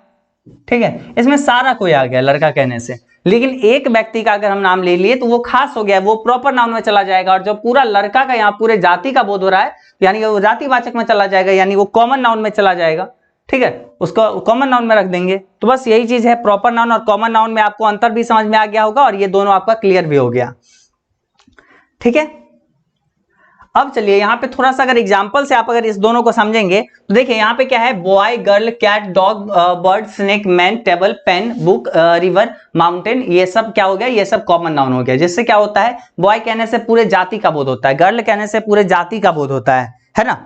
ठीक है, इसमें सारा कोई आ गया लड़का कहने से। लेकिन एक व्यक्ति का अगर हम नाम ले लिए तो वो खास हो गया, वो प्रॉपर नाउन में चला जाएगा। और जो पूरा लड़का का यहाँ पूरे जाति का बोध हो रहा है, यानी वो जातिवाचक में चला जाएगा, यानी वो कॉमन नाउन में चला जाएगा। ठीक है, उसको कॉमन नाउन में रख देंगे। तो बस यही चीज है, प्रॉपर नाउन और कॉमन नाउन में आपको अंतर भी समझ में आ गया होगा और ये दोनों आपका क्लियर भी हो गया। ठीक है, अब चलिए यहाँ पे थोड़ा सा अगर एग्जांपल से आप अगर इस दोनों को समझेंगे तो देखिए यहाँ पे क्या है, boy, girl, cat, dog, bird, snake, man, table, pen, book, river, mountain, ये सब क्या हो गया, ये सब कॉमन नाउन हो गया। जिससे क्या होता है, बॉय कहने से पूरे जाति का बोध होता है, गर्ल कहने से पूरे जाति का बोध होता है ना,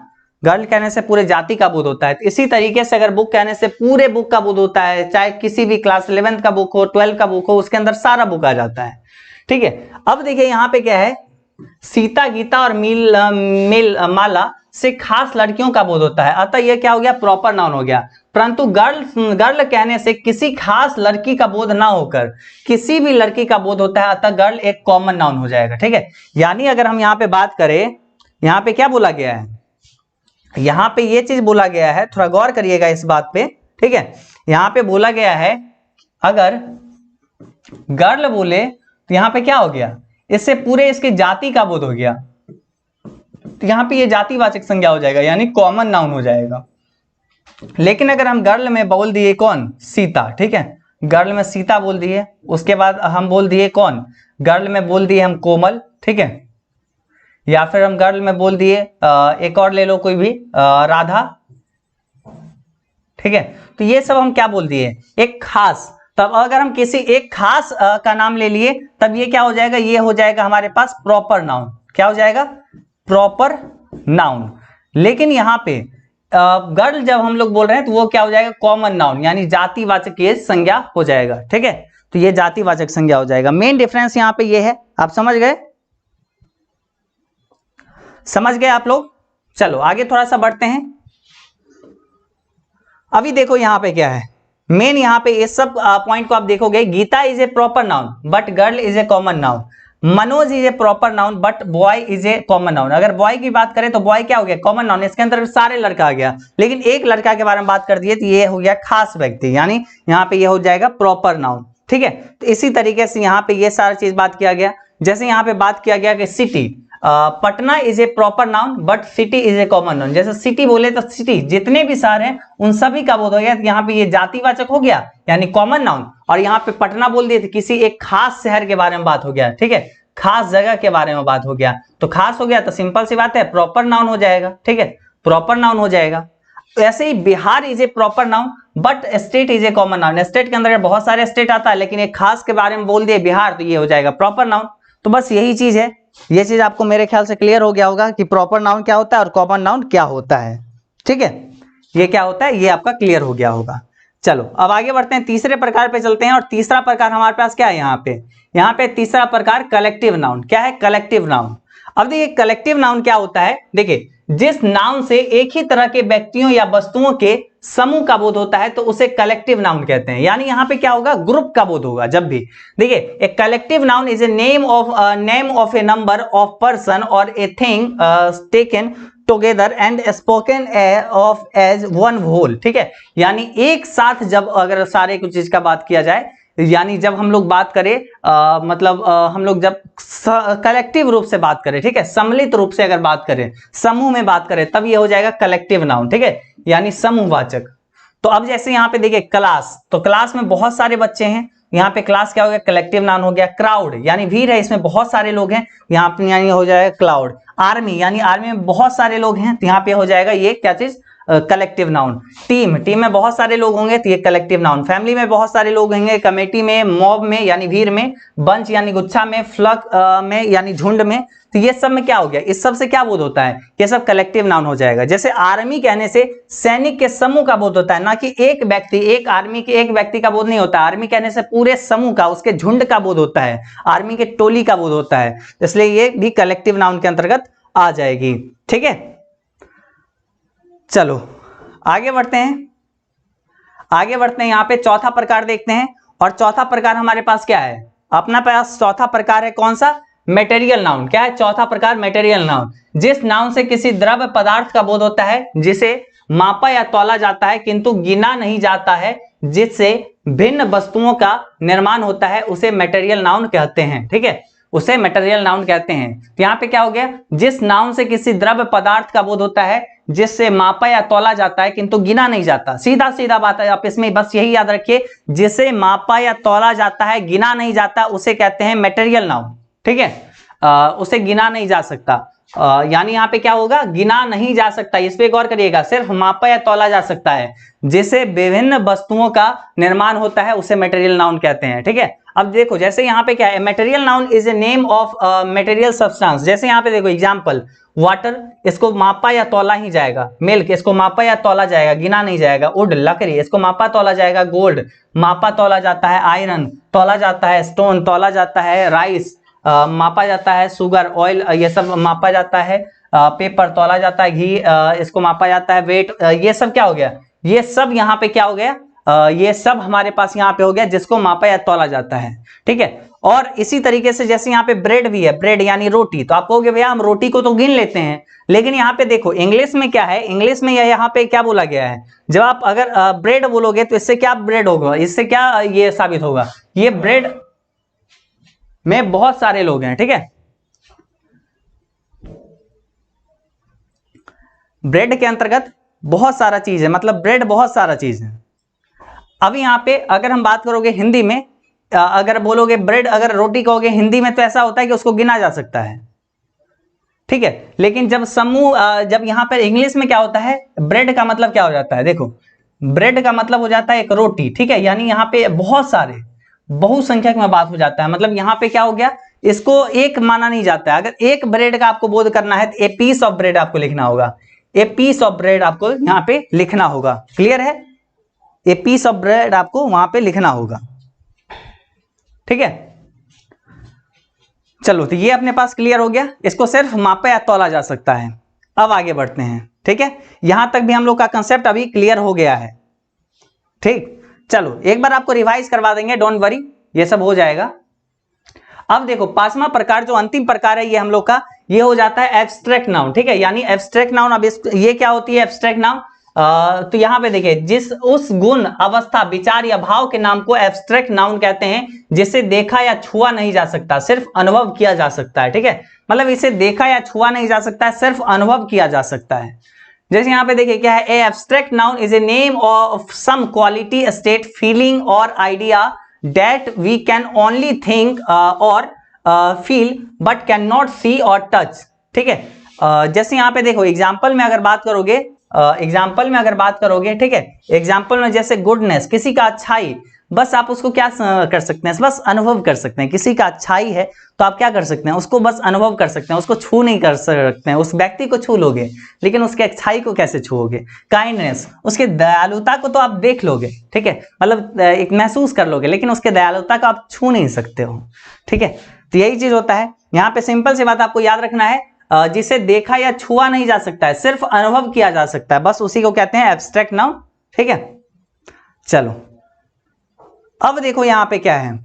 गर्ल कहने से पूरे जाति का बोध होता है। इसी तरीके से अगर बुक कहने से पूरे बुक का बोध होता है, चाहे किसी भी क्लास 11th का बुक हो, 12th का बुक हो, उसके अंदर सारा बुक आ जाता है। ठीक है, अब देखिए यहाँ पे क्या है, सीता, गीता और मिल माला से खास लड़कियों का बोध होता है, अतः यह क्या हो गया, प्रॉपर नाउन हो गया। परंतु गर्ल कहने से किसी खास लड़की का बोध ना होकर किसी भी लड़की का बोध होता है, अतः गर्ल एक कॉमन नाउन हो जाएगा। ठीक है, यानी अगर हम यहाँ पे बात करें, यहाँ पे क्या बोला गया है, यहाँ पे ये चीज बोला गया है, थोड़ा गौर करिएगा इस बात पे। ठीक है, यहाँ पे बोला गया है अगर गर्ल बोले तो यहाँ पे क्या हो गया, इससे पूरे इसके जाति का बोध हो गया, तो यहाँ पे ये जातिवाचक संज्ञा हो जाएगा, यानी कॉमन नाउन हो जाएगा। लेकिन अगर हम गर्ल में बोल दिए कौन, सीता, ठीक है, गर्ल में सीता बोल दिए, उसके बाद हम बोल दिए कौन, गर्ल में बोल दिए हम कोमल, ठीक है, या फिर हम गर्ल में बोल दिए एक और ले लो कोई भी राधा, ठीक है। तो ये सब हम क्या बोल दिए, एक खास। तब अगर हम किसी एक खास का नाम ले लिए तब ये क्या हो जाएगा, ये हो जाएगा हमारे पास प्रॉपर नाउन। क्या हो जाएगा, प्रॉपर नाउन। लेकिन यहाँ पे गर्ल जब हम लोग बोल रहे हैं तो वो क्या हो जाएगा, कॉमन नाउन, यानी जातिवाचक ये संज्ञा हो जाएगा, ठीक है। तो ये जातिवाचक संज्ञा हो जाएगा। मेन डिफरेंस यहाँ पे ये है, आप समझ गए, समझ गए आप लोग। चलो आगे थोड़ा सा बढ़ते हैं। अभी देखो यहाँ पे क्या है मेन, यहाँ पे ये सब पॉइंट को आप देखोगे, Geeta is a proper noun but girl is a common noun, Manoj is a proper noun but boy is a common noun. अगर बॉय की बात करें तो बॉय क्या हो गया, कॉमन नाउन, इसके अंदर सारे लड़का आ गया। लेकिन एक लड़का के बारे में बात कर दिए तो ये हो गया खास व्यक्ति, यानी यहाँ पे ये हो जाएगा प्रॉपर नाउन, ठीक है। तो इसी तरीके से यहाँ पे ये सारा चीज बात किया गया। जैसे यहाँ पे बात किया गया कि city, Patna is a proper noun but city is a common noun. जैसे सिटी बोले तो सिटी जितने भी शहर हैं उन सभी का बोध हो गया, यहाँ पे ये जातिवाचक हो गया यानी कॉमन नाउन। और यहाँ पे पटना बोल दिए तो किसी एक खास शहर के बारे में बात हो गया, ठीक है, खास जगह के बारे में बात हो गया। तो खास हो गया तो सिंपल सी बात है प्रॉपर नाउन हो जाएगा, ठीक है, प्रॉपर नाउन हो जाएगा। ऐसे ही Bihar is a proper noun but state is a common noun. State के अंदर बहुत सारे स्टेट आता है लेकिन एक खास के बारे में बोल दिए बिहार, तो ये हो जाएगा प्रॉपर नाउन। तो बस यही चीज है, ये चीज आपको मेरे ख्याल से क्लियर हो गया होगा कि प्रॉपर नाउन क्या होता है और कॉमन नाउन क्या होता है, ठीक है। ये क्या होता है ये आपका क्लियर हो गया होगा। चलो अब आगे बढ़ते हैं, तीसरे प्रकार पे चलते हैं। और तीसरा प्रकार हमारे पास क्या है, यहाँ पे तीसरा प्रकार कलेक्टिव नाउन। क्या है, कलेक्टिव नाउन। अब देखिए कलेक्टिव नाउन क्या होता है, देखिए जिस नाउन से एक ही तरह के व्यक्तियों या वस्तुओं के समूह का बोध होता है तो उसे कलेक्टिव नाउन कहते हैं। यानी यहाँ पे क्या होगा, ग्रुप का बोध होगा जब भी। देखिए a collective noun is a name of a number of person और a thing taken together and spoken of as one whole, ठीक है। यानी एक साथ जब अगर सारे कुछ चीज का बात किया जाए, यानी जब हम लोग बात करें हम लोग जब कलेक्टिव रूप से बात करें, ठीक है, सम्मिलित रूप से अगर बात करें, समूह में बात करें, तब ये हो जाएगा कलेक्टिव नाउन, ठीक है, यानी समूहवाचक। तो अब जैसे यहाँ पे देखिए क्लास, तो क्लास में बहुत सारे बच्चे हैं, यहाँ पे क्लास क्या हो गया, कलेक्टिव नाउन हो गया। क्राउड यानी भीड़ है, इसमें बहुत सारे लोग हैं, यहाँ पे यानी हो जाएगा क्लाउड। आर्मी यानी आर्मी में बहुत सारे लोग हैं, तो यहाँ पे हो जाएगा ये क्या चीज, कलेक्टिव नाउन। टीम, टीम में बहुत सारे लोग होंगे तो ये कलेक्टिव नाउन। फैमिली में बहुत सारे लोग होंगे, कमेटी में, मॉब में यानी भीड़ में, बंच यानी गुच्छा में, फ्लक में यानी झुंड में, तो ये सब में क्या हो गया, इस सब से क्या बोध होता है, ये सब कलेक्टिव नाउन हो जाएगा। जैसे आर्मी कहने से सैनिक के समूह का बोध होता है, ना कि एक व्यक्ति, एक आर्मी के एक व्यक्ति का बोध नहीं होता। आर्मी कहने से पूरे समूह का, उसके झुंड का बोध होता है, आर्मी के टोली का बोध होता है, इसलिए ये भी कलेक्टिव नाउन के अंतर्गत आ जाएगी, ठीक है। चलो आगे बढ़ते हैं, यहाँ पे चौथा प्रकार देखते हैं। और चौथा प्रकार हमारे पास क्या है, अपना पास चौथा प्रकार है कौन सा, मेटेरियल नाउन। क्या है चौथा प्रकार, मेटेरियल नाउन। जिस नाउन से किसी द्रव्य पदार्थ का बोध होता है, जिसे मापा या तौला जाता है किंतु गिना नहीं जाता है, जिससे भिन्न वस्तुओं का निर्माण होता है, उसे मेटेरियल नाउन कहते हैं, ठीक है, उसे मेटेरियल नाउन कहते हैं। तो यहाँ पे क्या हो गया, जिस नाउन से किसी द्रव्य पदार्थ का बोध होता है, जिससे मापा या तौला जाता है किंतु गिना नहीं जाता। सीधा सीधा बात है, आप इसमें बस यही याद रखिए, जिसे मापा या तौला जाता है, गिना नहीं जाता, उसे कहते हैं मेटेरियल नाउन, ठीक है। उसे गिना नहीं जा सकता, यानी यहाँ पे क्या होगा, गिना नहीं जा सकता। इस पे गौर करिएगा, सिर्फ मापा या तौला जा सकता है, जिसे विभिन्न वस्तुओं का निर्माण होता है, उसे मेटेरियल नाउन कहते हैं, ठीक है। अब देखो जैसे यहाँ पे क्या है, material noun is a name of material substance. जैसे यहाँ पे देखो एग्जांपल, वाटर, इसको मापा या तौला ही जाएगा। मिल्क, इसको मापा या तौला जाएगा, गिना नहीं जाएगा। वुड, लकड़ी, इसको मापा तौला जाएगा। गोल्ड, मापा तौला जाता है। आयरन तौला जाता है। स्टोन तौला जाता है। राइस मापा जाता है। शुगर, ऑयल, ये सब मापा जाता है। पेपर तौला जाता है। घी, इसको मापा जाता है। वेट, ये सब क्या हो गया, ये सब यहाँ पे क्या हो गया, ये सब हमारे पास यहाँ पे हो गया, जिसको मापा या तौला जाता है, ठीक है। और इसी तरीके से जैसे यहाँ पे ब्रेड भी है, ब्रेड यानी रोटी, तो आप कहोगे भैया हम रोटी को तो गिन लेते हैं, लेकिन यहाँ पे देखो इंग्लिश में क्या है, इंग्लिश में यहाँ पे क्या बोला गया है, जब आप अगर ब्रेड बोलोगे तो इससे क्या ब्रेड होगा, इससे क्या ये साबित होगा, ये ब्रेड में बहुत सारे लोग हैं, ठीक है। ब्रेड के अंतर्गत बहुत सारा चीज है, मतलब ब्रेड बहुत सारा चीज है। अब यहाँ पे अगर हम बात करोगे हिंदी में, अगर बोलोगे ब्रेड, अगर रोटी कहोगे हिंदी में, तो ऐसा होता है कि उसको गिना जा सकता है, ठीक है। लेकिन जब समूह जब यहाँ पर इंग्लिश में क्या होता है, ब्रेड का मतलब क्या हो जाता है, देखो ब्रेड का मतलब हो जाता है एक रोटी, ठीक है। यानी यहाँ पे बहुत सारे बहुसंख्यक में बात हो जाता है, मतलब यहाँ पे क्या हो गया, इसको एक माना नहीं जाता है। अगर एक ब्रेड का आपको बोध करना है तो ए पीस ऑफ ब्रेड आपको लिखना होगा, ए पीस ऑफ ब्रेड आपको यहाँ पे लिखना होगा। क्लियर है, ए पीस ऑफ ब्रेड आपको वहां पे लिखना होगा, ठीक है। चलो तो ये अपने पास क्लियर हो गया, इसको सिर्फ मापा या तौला जा सकता है। अब आगे बढ़ते हैं, ठीक है। यहां तक भी हम लोग का कंसेप्ट अभी क्लियर हो गया है, ठीक। चलो एक बार आपको रिवाइज करवा देंगे, डोंट वरी, ये सब हो जाएगा। अब देखो पांचवा प्रकार जो अंतिम प्रकार है ये हम लोग का, ये हो जाता है एब्स्ट्रैक्ट नाउन, ठीक है। यानी एब्स्ट्रैक्ट नाउन, अब ये क्या होती है एब्स्ट्रैक्ट नाउन, तो यहां पे देखिए, जिस उस गुण अवस्था विचार या भाव के नाम को एब्स्ट्रैक्ट नाउन कहते हैं जिसे देखा या छुआ नहीं जा सकता, सिर्फ अनुभव किया जा सकता है, ठीक है। मतलब इसे देखा या छुआ नहीं जा सकता है, सिर्फ अनुभव किया जा सकता है। जैसे यहाँ पे देखिए क्या है, a abstract noun is a name of some quality, state, feeling और idea that we can only think और feel but can not see और टच, ठीक है। जैसे यहाँ पे देखो एग्जाम्पल में अगर बात करोगे, ठीक है, एग्जाम्पल में जैसे गुडनेस, किसी का अच्छाई, बस आप उसको क्या कर सकते हैं, बस अनुभव कर सकते हैं। किसी का अच्छाई है तो आप क्या कर सकते हैं, उसको बस अनुभव कर सकते हैं, उसको छू नहीं कर सकते हैं। उस व्यक्ति को छू लोगे लेकिन उसके अच्छाई को कैसे छूओगे। काइंडनेस, उसके दयालुता को तो आप देख लोगे, ठीक है, मतलब एक महसूस कर लोगे, लेकिन उसके दयालुता को आप छू नहीं सकते हो, ठीक है। तो यही चीज होता है यहाँ पे, सिंपल सी बात आपको याद रखना है, जिसे देखा या छुआ नहीं जा सकता है, सिर्फ अनुभव किया जा सकता है, बस उसी को कहते हैं एब्स्ट्रैक्ट नाउन, ठीक है। चलो अब देखो यहां पे क्या है,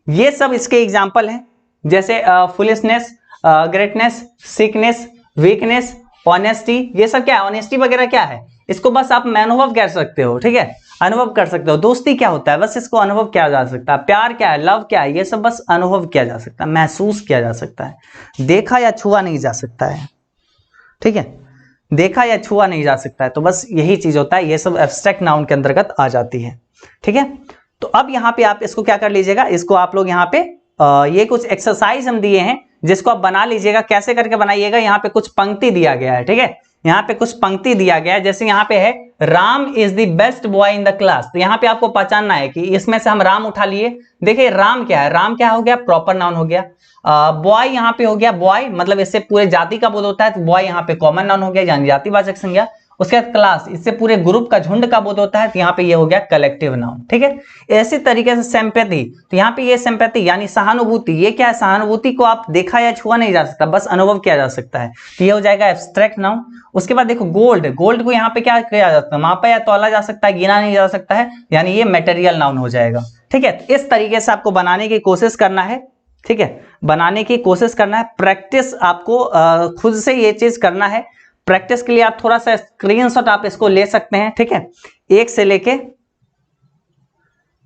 ये सब इसके एग्जाम्पल हैं, जैसे foolishness, greatness, sickness, weakness, honesty, ये सब क्या है, ऑनेस्टी वगैरह क्या है, इसको बस आप अनुभव कर सकते हो, ठीक है, अनुभव कर सकते हो। दोस्ती क्या होता है, बस इसको अनुभव किया जा सकता है। प्यार क्या है, लव क्या है, ये सब बस अनुभव किया जा सकता है, महसूस किया जा सकता है, देखा या छुआ नहीं जा सकता है, ठीक है, देखा या छुआ नहीं जा सकता है। तो बस यही चीज होता है, ये सब एब्स्ट्रैक्ट नाउन के अंतर्गत आ जाती है, ठीक है। तो अब यहाँ पे आप इसको क्या कर लीजिएगा, इसको आप लोग यहाँ पे ये कुछ एक्सरसाइज हम दिए हैं जिसको आप बना लीजिएगा। कैसे करके बनाइएगा, यहाँ पे कुछ पंक्ति दिया गया है, ठीक है, यहाँ पे कुछ पंक्ति दिया गया है। जैसे यहाँ पे है Ram is the best boy in the class, तो यहाँ पे आपको पहचानना है कि इसमें से हम राम उठा लिए। देखिए राम क्या है, राम क्या हो गया, प्रॉपर नाउन हो गया। बॉय यहाँ पे हो गया, बॉय मतलब इससे पूरे जाति का बोध होता है, तो बॉय यहाँ पे कॉमन नाउन हो गया, यानी जातिवाचक संज्ञा। उसके बाद क्लास, इससे पूरे ग्रुप का, झुंड का बोध होता है, तो यहाँ पे ये हो गया कलेक्टिव नाउन, ठीक है। इसी तरीके से सिंपैथी, तो यहाँ पे ये सिंपैथी यानी सहानुभूति, ये क्या है, सहानुभूति को आप देखा या छुआ नहीं जा सकता, बस अनुभव किया जा सकता है, तो ये हो जाएगा एब्स्ट्रैक्ट नाउन। उसके बाद देखो गोल्ड, गोल्ड को यहाँ पे क्या किया जा सकता है, मापा या तौला जा सकता है, गिना नहीं जा सकता है, यानी ये मटेरियल नाउन हो जाएगा, ठीक है। इस तरीके से आपको बनाने की कोशिश करना है, ठीक है, बनाने की कोशिश करना है। प्रैक्टिस आपको खुद से ये चीज करना है। प्रैक्टिस के लिए आप थोड़ा सा स्क्रीनशॉट आप इसको ले सकते हैं, ठीक है, 1 से लेके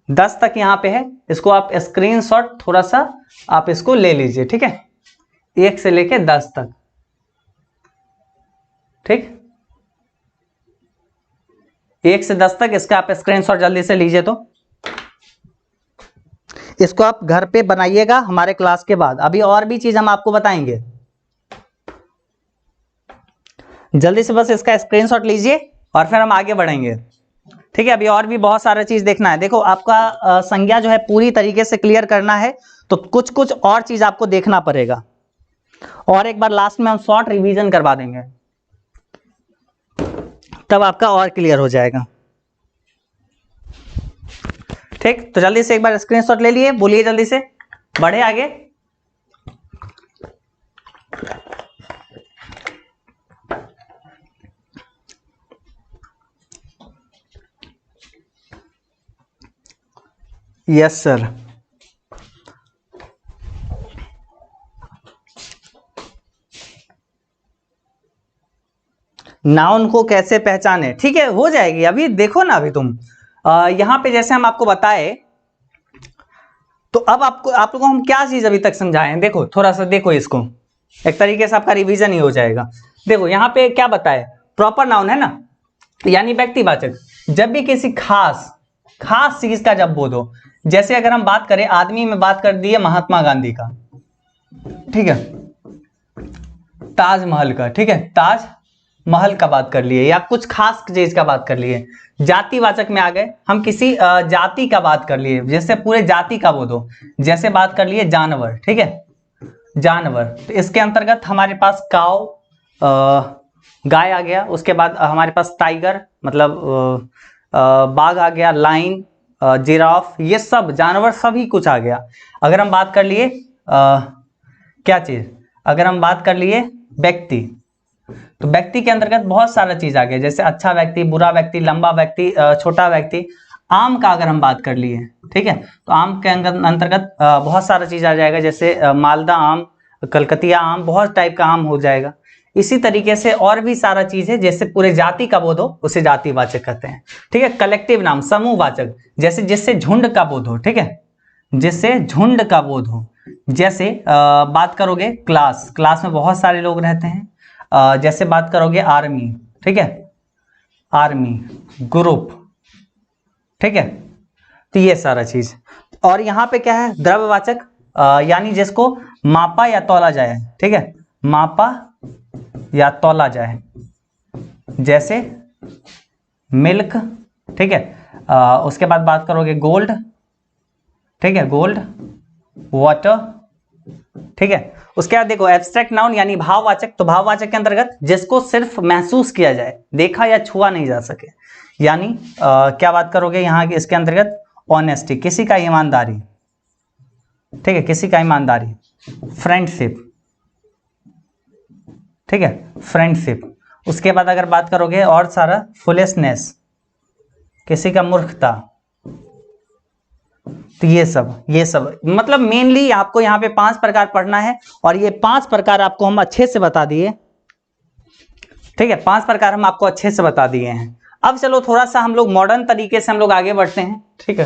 10 तक यहां पे है, इसको आप स्क्रीनशॉट थोड़ा सा आप इसको ले लीजिए, ठीक है, 1 से लेके 10 तक, ठीक, 1 से 10 तक इसका आप स्क्रीनशॉट जल्दी से लीजिए। तो इसको आप घर पे बनाइएगा हमारे क्लास के बाद, अभी और भी चीज हम आपको बताएंगे। जल्दी से बस इसका स्क्रीनशॉट लीजिए और फिर हम आगे बढ़ेंगे, ठीक है। अभी और भी बहुत सारा चीज देखना है। देखो आपका संज्ञा जो है पूरी तरीके से क्लियर करना है, तो कुछ कुछ और चीज आपको देखना पड़ेगा, और एक बार लास्ट में हम शॉर्ट रिवीजन करवा देंगे, तब आपका और क्लियर हो जाएगा, ठीक। तो जल्दी से एक बार स्क्रीनशॉट ले लिए, बोलिए जल्दी से, बढ़े आगे। यस सर, नाउन को कैसे पहचाने, ठीक है, हो जाएगी। अभी देखो ना, अभी तुम यहां पे जैसे हम आपको बताए, तो अब आपको आप लोगों को हम क्या चीज अभी तक समझाएं, देखो थोड़ा सा देखो इसको, एक तरीके से आपका रिवीजन ही हो जाएगा। देखो यहाँ पे क्या बताए, प्रॉपर नाउन है ना, यानी व्यक्तिवाचक, जब भी किसी खास चीज का जब बोध हो, जैसे अगर हम बात करें आदमी में बात कर दिए महात्मा गांधी का, ठीक है, ताजमहल का, ठीक है, ताजमहल का बात कर लिए या कुछ खास चीज का बात कर लिए। जातिवाचक में आ गए, हम किसी जाति का बात कर लिए, जैसे पूरे जाति का बोध हो, जैसे बात कर लिए जानवर, ठीक है, जानवर। तो इसके अंतर्गत हमारे पास काऊ, गाय आ गया, उसके बाद हमारे पास टाइगर मतलब बाघ आ गया, लाइन, जिराफ, ये सब जानवर सभी कुछ आ गया। अगर हम बात कर लिए क्या चीज, अगर हम बात कर लिए व्यक्ति, तो व्यक्ति के अंतर्गत बहुत सारा चीज आ गया, जैसे अच्छा व्यक्ति, बुरा व्यक्ति, लंबा व्यक्ति, छोटा व्यक्ति। आम का अगर हम बात कर लिए, ठीक है, तो आम के अंतर्गत बहुत सारा चीज आ जाएगा, जैसे मालदा आम, कलकतिया आम, बहुत टाइप का आम हो जाएगा। इसी तरीके से और भी सारा चीज है, जैसे पूरे जाति का बोध हो उसे जातिवाचक कहते हैं, ठीक है। कलेक्टिव नाम, समूहवाचक, जैसे जिससे झुंड का बोध हो, ठीक है, जिससे झुंड का बोध हो। जैसे बात करोगे क्लास, क्लास में बहुत सारे लोग रहते हैं, जैसे बात करोगे आर्मी, ठीक है, आर्मी, ग्रुप, ठीक है, तो ये सारा चीज। और यहाँ पे क्या है, द्रव्यवाचक, यानी जिसको मापा या तौला जाए, ठीक है, मापा या तौला जाए, जैसे मिल्क, ठीक है। उसके बाद बात करोगे गोल्ड, ठीक है, गोल्ड, वाटर, ठीक है। उसके बाद देखो एब्स्ट्रैक्ट नाउन यानी भाववाचक, तो भाववाचक के अंतर्गत जिसको सिर्फ महसूस किया जाए, देखा या छुआ नहीं जा सके, यानी क्या बात करोगे यहाँ की इसके अंतर्गत, ऑनेस्टी, किसी का ईमानदारी, ठीक है, किसी का ईमानदारी। फ्रेंडशिप, ठीक है, फ्रेंडशिप। उसके बाद अगर बात करोगे और सारा, फुलिशनेस, किसी का मूर्खता। तो ये सब मतलब मेनली आपको यहाँ पे 5 प्रकार पढ़ना है, और ये 5 प्रकार आपको हम अच्छे से बता दिए, ठीक है, 5 प्रकार हम आपको अच्छे से बता दिए हैं। अब चलो थोड़ा सा हम लोग मॉडर्न तरीके से हम लोग आगे बढ़ते हैं, ठीक है।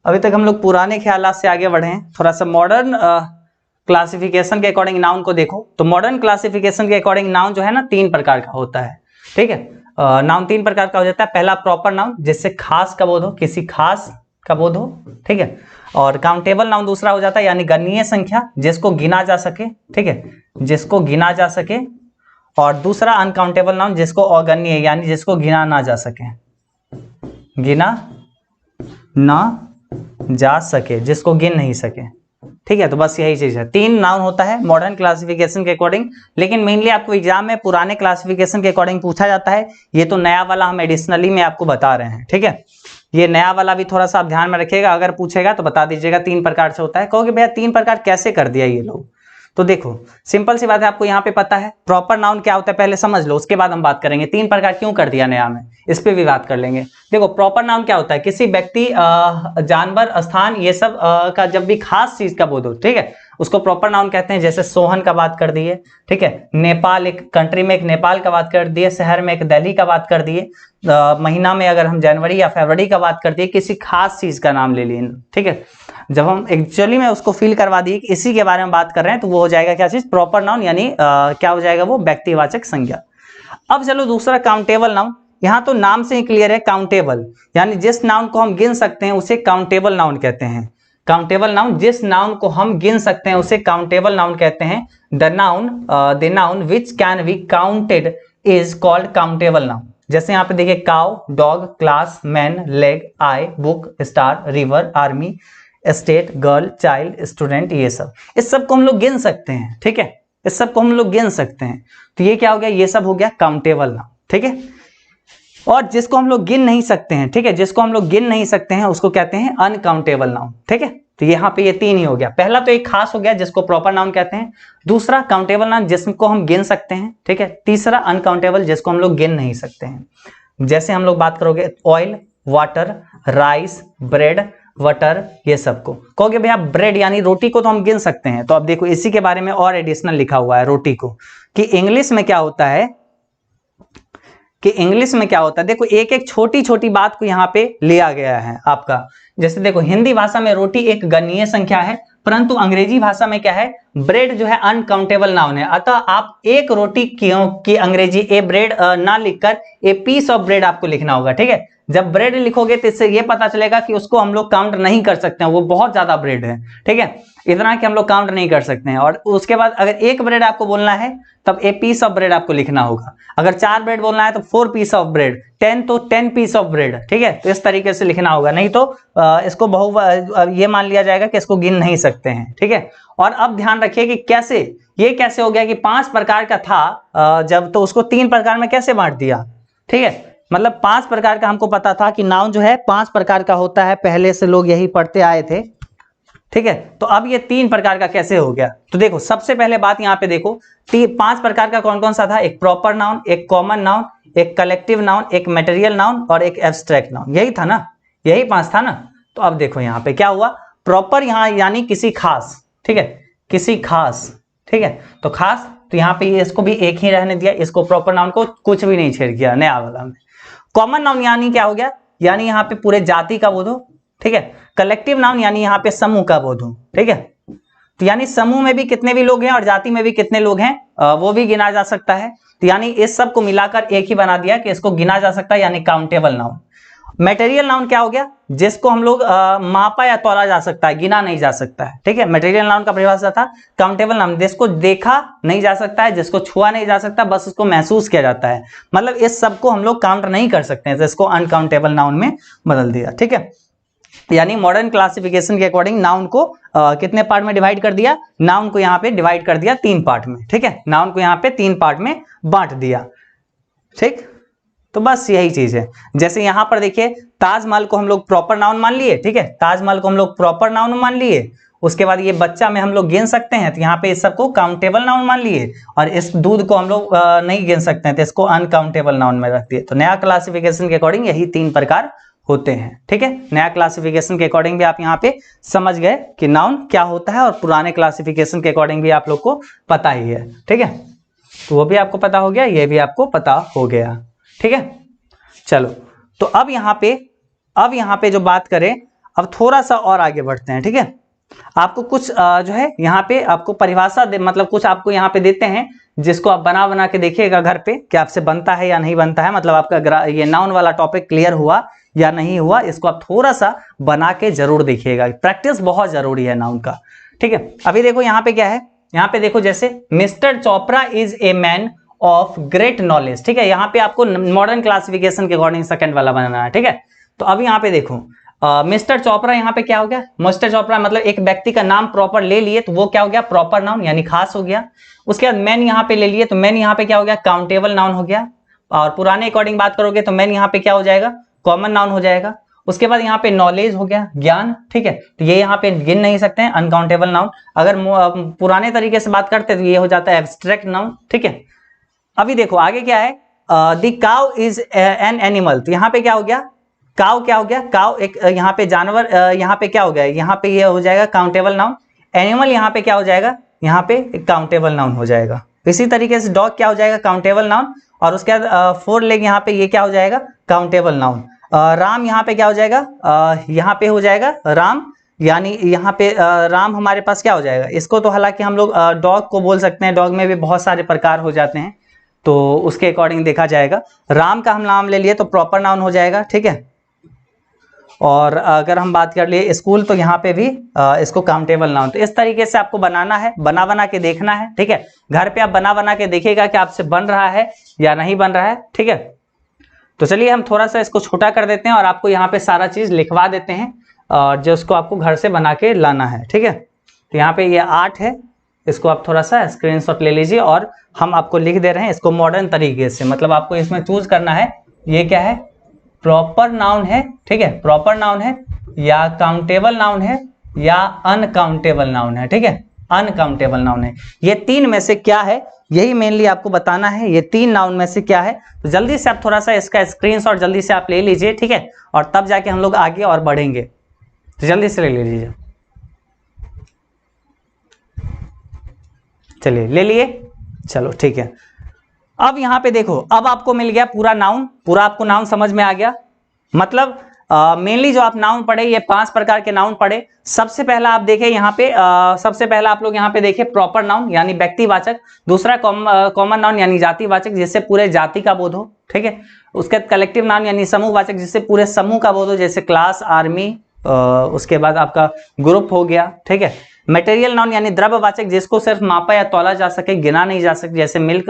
अभी तक हम लोग पुराने ख्यालात से आगे बढ़े हैं, थोड़ा सा मॉडर्न क्लासिफिकेशन के अकॉर्डिंग नाउन को देखो। तो मॉडर्न क्लासिफिकेशन के अकॉर्डिंग नाउन जो है ना 3 प्रकार का होता है, ठीक है। नाउन 3 प्रकार का हो जाता है। पहला प्रॉपर नाउन, जिससे खास का बोध हो, किसी खास का बोध हो, ठीक है। और काउंटेबल नाउन दूसरा हो जाता है, यानी गणनीय संख्या, जिसको गिना जा सके, ठीक है, जिसको गिना जा सके। और दूसरा अनकाउंटेबल नाउन, जिसको अगणनीय यानी जिसको गिना ना जा सके, गिना ना जा सके, जिसको गिन नहीं सके, ठीक है। तो बस यही चीज है, 3 नाउन होता है मॉडर्न क्लासिफिकेशन के अकॉर्डिंग, लेकिन मेनली आपको एग्जाम में पुराने क्लासिफिकेशन के अकॉर्डिंग पूछा जाता है। ये तो नया वाला हम एडिशनली में आपको बता रहे हैं, ठीक है। ये नया वाला भी थोड़ा सा आप ध्यान में रखिएगा, अगर पूछेगा तो बता दीजिएगा 3 प्रकार से होता है। कहोगे भैया 3 प्रकार कैसे कर दिया ये लोग, तो देखो सिंपल सी बात है, आपको यहाँ पे पता है प्रॉपर नाउन क्या होता है, पहले समझ लो, उसके बाद हम बात करेंगे 3 प्रकार क्यों कर दिया नया में, इस पे भी बात कर लेंगे। देखो प्रॉपर नाउन क्या होता है, किसी व्यक्ति, जानवर, स्थान, ये सब का जब भी खास चीज का बोध हो, ठीक है, उसको प्रॉपर नाउन कहते हैं। जैसे सोहन का बात कर दिए, ठीक है, नेपाल, एक कंट्री में एक नेपाल का बात कर दिए, शहर में एक दिल्ली का बात कर दिए, महीना में अगर हम जनवरी या फरवरी का बात कर दिए, किसी खास चीज का नाम ले लिए, ठीक है। जब हम एक्चुअली में उसको फील करवा दिए कि इसी के बारे में बात कर रहे हैं, तो वो हो जाएगा क्या चीज, प्रॉपर नाउन, यानी क्या हो जाएगा वो, व्यक्तिवाचक संज्ञा। अब चलो दूसरा काउंटेबल नाउन, यहाँ तो नाम से ही क्लियर है, काउंटेबल यानी जिस नाउन को हम गिन सकते हैं उसे काउंटेबल नाउन कहते हैं। काउंटेबल नाउन, जिस नाउन को हम गिन सकते हैं उसे काउंटेबल नाउन कहते हैं। The noun which can be counted is called countable noun. जैसे यहाँ पे देखिए, cow, dog, class, man, leg, eye, book, star, river, army, state, girl, child, student, ये सब, इस सब को हम लोग गिन सकते हैं, ठीक है, इस सब को हम लोग गिन सकते हैं। तो ये क्या हो गया, ये सब हो गया काउंटेबल नाउन, ठीक है। और जिसको हम लोग गिन नहीं सकते हैं, ठीक है, जिसको हम लोग गिन नहीं सकते हैं उसको कहते हैं अनकाउंटेबल नाउन, ठीक है। तो यहाँ पे ये 3 ही हो गया। पहला तो एक खास हो गया जिसको प्रॉपर नाउन कहते हैं, दूसरा काउंटेबल नाउन जिसको हम गिन सकते हैं, ठीक है, तीसरा अनकाउंटेबल जिसको हम लोग गिन नहीं सकते हैं। जैसे हम लोग बात करोगे oil, water, rice, bread, butter, ये सब को कहोगे भैया ब्रेड यानी रोटी को तो हम गिन सकते हैं। तो अब देखो इसी के बारे में और एडिशनल लिखा हुआ है रोटी को, कि इंग्लिश में क्या होता है, कि इंग्लिश में क्या होता है। देखो एक एक छोटी छोटी बात को यहाँ पे लिया गया है आपका। जैसे देखो हिंदी भाषा में रोटी एक गणनीय संख्या है, परंतु अंग्रेजी भाषा में क्या है, ब्रेड जो है अनकाउंटेबल नाउन है। अतः आप एक रोटी की अंग्रेजी ए ब्रेड ना लिखकर ए पीस ऑफ ब्रेड आपको लिखना होगा, ठीक है। जब ब्रेड लिखोगे तो इससे ये पता चलेगा कि उसको हम लोग काउंट नहीं कर सकते हैं, वो बहुत ज्यादा ब्रेड है, ठीक है, इतना कि हम लोग काउंट नहीं कर सकते हैं। और उसके बाद अगर एक ब्रेड आपको बोलना है तब ए पीस ऑफ ब्रेड आपको लिखना होगा, अगर 4 ब्रेड बोलना है तो 4 पीस ऑफ ब्रेड, 10 तो 10 पीस ऑफ ब्रेड, ठीक है, तो इस तरीके से लिखना होगा, नहीं तो इसको ये मान लिया जाएगा कि इसको गिन नहीं सकते हैं, ठीक है। और अब ध्यान रखिए कि कैसे हो गया कि 5 प्रकार का था जब, तो उसको 3 प्रकार में कैसे बांट दिया, ठीक है, मतलब 5 प्रकार का हमको पता था कि नाउन जो है 5 प्रकार का होता है, पहले से लोग यही पढ़ते आए थे, ठीक है, तो अब ये 3 प्रकार का कैसे हो गया। तो देखो सबसे पहले बात यहाँ पे देखो 5 प्रकार का कौन कौन सा था, एक प्रॉपर नाउन, एक कॉमन नाउन, एक कलेक्टिव नाउन, एक मटेरियल नाउन और एक एब्स्ट्रैक्ट नाउन, यही था ना, यही 5 था ना। तो अब देखो यहाँ पे क्या हुआ, प्रॉपर यहाँ यानी किसी खास, ठीक है, किसी खास, ठीक है, तो खास, तो यहाँ पे इसको भी एक ही रहने दिया, इसको प्रॉपर नाउन को कुछ भी नहीं छेड़ किया नया वाला में। कॉमन नाउन यानी क्या हो गया, यानी यहाँ पे पूरे जाति का बोध हो, ठीक है। कलेक्टिव नाउन यानी यहाँ पे समूह का बोध हो, ठीक है, तो यानी समूह में भी कितने भी लोग हैं और जाति में भी कितने लोग हैं वो भी गिना जा सकता है, तो यानी इस सब को मिलाकर एक ही बना दिया कि इसको गिना जा सकता है, यानी काउंटेबल नाउन। मटेरियल नाउन क्या हो गया, जिसको हम लोग मापा या तोला जा सकता है, गिना नहीं जा सकता है, ठीक है। मटेरियल नाउन का परिभाषा था। काउंटेबल नाउन जिसको देखा नहीं जा सकता है, जिसको छुआ नहीं जा सकता, बस उसको महसूस किया जाता है, मतलब इस सब को हम लोग काउंट नहीं कर सकते हैं, तो इसको अनकाउंटेबल नाउन में बदल दिया, ठीक है। यानी मॉडर्न क्लासिफिकेशन के अकॉर्डिंग नाउन को कितने पार्ट में डिवाइड कर दिया, नाउन को यहाँ पे डिवाइड कर दिया 3 पार्ट में, ठीक है, नाउन को यहाँ पे 3 पार्ट में बांट दिया, ठीक। तो बस यही चीज है। जैसे यहां पर देखिए ताजमहल को हम लोग प्रॉपर नाउन मान लिए, ठीक है, ताजमहल को हम लोग प्रॉपर नाउन मान लिए, उसके बाद ये बच्चा में हम लोग गिन सकते हैं, तो यहाँ पे इस सबको काउंटेबल नाउन मान लिए, और इस दूध को हम लोग नहीं गिन सकते हैं, तो इसको अनकाउंटेबल नाउन में रख दिए। तो नया क्लासिफिकेशन के अकॉर्डिंग यही 3 प्रकार होते हैं, ठीक है। नया क्लासिफिकेशन के अकॉर्डिंग भी आप यहाँ पे समझ गए कि नाउन क्या होता है, और पुराने क्लासिफिकेशन के अकॉर्डिंग भी आप लोग को पता ही है, ठीक है, तो वो भी आपको पता हो गया, ये भी आपको पता हो गया, ठीक है। चलो तो अब यहाँ पे जो बात करें, अब थोड़ा सा और आगे बढ़ते हैं, ठीक है। आपको कुछ जो है यहाँ पे आपको परिभाषा मतलब कुछ आपको यहाँ पे देते हैं, जिसको आप बना बना के देखिएगा घर पे कि आपसे बनता है या नहीं बनता है, मतलब आपका ये नाउन वाला टॉपिक क्लियर हुआ या नहीं हुआ, इसको आप थोड़ा सा बना के जरूर देखिएगा, प्रैक्टिस बहुत जरूरी है नाउन का, ठीक है। अभी देखो यहाँ पे क्या है, यहाँ पे देखो जैसे mister Chopra is a man of great knowledge, ठीक है, यहाँ पे आपको मॉडर्न क्लासिफिकेशन के अकॉर्डिंग सेकंड वाला बनाना है, ठीक है। तो अब यहाँ पे देखो मिस्टर चोपड़ा, यहाँ पे क्या हो गया, मिस्टर चोपड़ा मतलब एक व्यक्ति का नाम प्रॉपर ले लिए, तो वो क्या हो गया, प्रॉपर नाउन यानी खास हो गया। उसके बाद मैन यहाँ पे ले लिए, तो मैन यहाँ पे क्या हो गया, काउंटेबल नाउन हो गया। और पुराने अकॉर्डिंग बात करोगे तो मैन यहाँ पे क्या हो जाएगा, कॉमन नाउन हो जाएगा। उसके बाद यहाँ पे नॉलेज हो गया, ज्ञान, ठीक है, तो ये यहाँ पे गिन नहीं सकते हैं, अनकाउंटेबल नाउन। अगर पुराने तरीके से बात करते तो ये हो जाता है एब्स्ट्रैक्ट नाउन, ठीक है। अभी देखो आगे क्या है, the cow is an animal, तो यहाँ पे क्या हो गया, काउ क्या हो गया, काउ एक यहाँ पे जानवर, यहाँ पे क्या हो गया, यहाँ पे ये हो जाएगा काउंटेबल नाउन। एनिमल यहाँ पे क्या हो जाएगा, यहाँ पे काउंटेबल नाउन हो जाएगा। इसी तरीके से डॉग क्या हो जाएगा, काउंटेबल नाउन। और उसके बाद 4 लेग यहाँ पे ये क्या हो जाएगा, काउंटेबल नाउन। राम यहाँ पे क्या हो जाएगा, यहाँ पे हो जाएगा राम, यानी यहाँ पे राम हमारे पास क्या हो जाएगा, इसको तो हालांकि हम लोग डॉग को बोल सकते हैं, डॉग में भी बहुत सारे प्रकार हो जाते हैं, तो उसके अकॉर्डिंग देखा जाएगा। राम का हम नाम ले लिए तो प्रॉपर नाउन हो जाएगा, ठीक है। और अगर हम बात कर लिए स्कूल, तो यहाँ पे भी इसको काउंटेबल नाउन। तो इस तरीके से आपको बनाना है, बना बना के देखना है, ठीक है। घर पे आप बना बना के देखिएगा कि आपसे बन रहा है या नहीं बन रहा है, ठीक है। तो चलिए हम थोड़ा सा इसको छोटा कर देते हैं और आपको यहाँ पे सारा चीज लिखवा देते हैं, और जो उसको आपको घर से बना के लाना है, ठीक है। तो यहाँ पे ये 8 है, इसको आप थोड़ा सा स्क्रीनशॉट ले लीजिए, और हम आपको लिख दे रहे हैं इसको मॉडर्न तरीके से, मतलब आपको इसमें चूज करना है ये क्या है, प्रॉपर नाउन है, ठीक है, प्रॉपर नाउन है या काउंटेबल नाउन है या अनकाउंटेबल नाउन है, ठीक है, अनकाउंटेबल नाउन है। ये 3 में से क्या है, यही मेनली आपको बताना है, ये 3 नाउन में से क्या है। तो जल्दी से आप थोड़ा सा इसका स्क्रीनशॉट जल्दी से आप ले लीजिए, ठीक है, और तब जाके हम लोग आगे और बढ़ेंगे, तो जल्दी से ले लीजिए। चलिए ले लिए, चलो ठीक है। अब यहाँ पे देखो, अब आपको मिल गया पूरा नाउन, पूरा आपको नाउन समझ में आ गया। मतलब मेनली जो आप नाउन पढ़े ये 5 प्रकार के नाउन पढ़े। सबसे पहला आप देखें यहाँ पे सबसे पहला आप लोग यहाँ पे देखें प्रॉपर नाउन यानी व्यक्तिवाचक, दूसरा कॉमन नाउन यानी जातिवाचक जिससे पूरे जाति का बोध हो, ठीक है। उसके बाद कलेक्टिव नाउन यानी समूहवाचक जिससे पूरे समूह का बोध हो, जैसे क्लास, आर्मी, उसके बाद आपका ग्रुप हो गया, ठीक है। मटेरियल नाउन यानी द्रव्यवाचक जिसको सिर्फ मापा या तौला जा सके, गिना नहीं जा सके, जैसे मिल्क,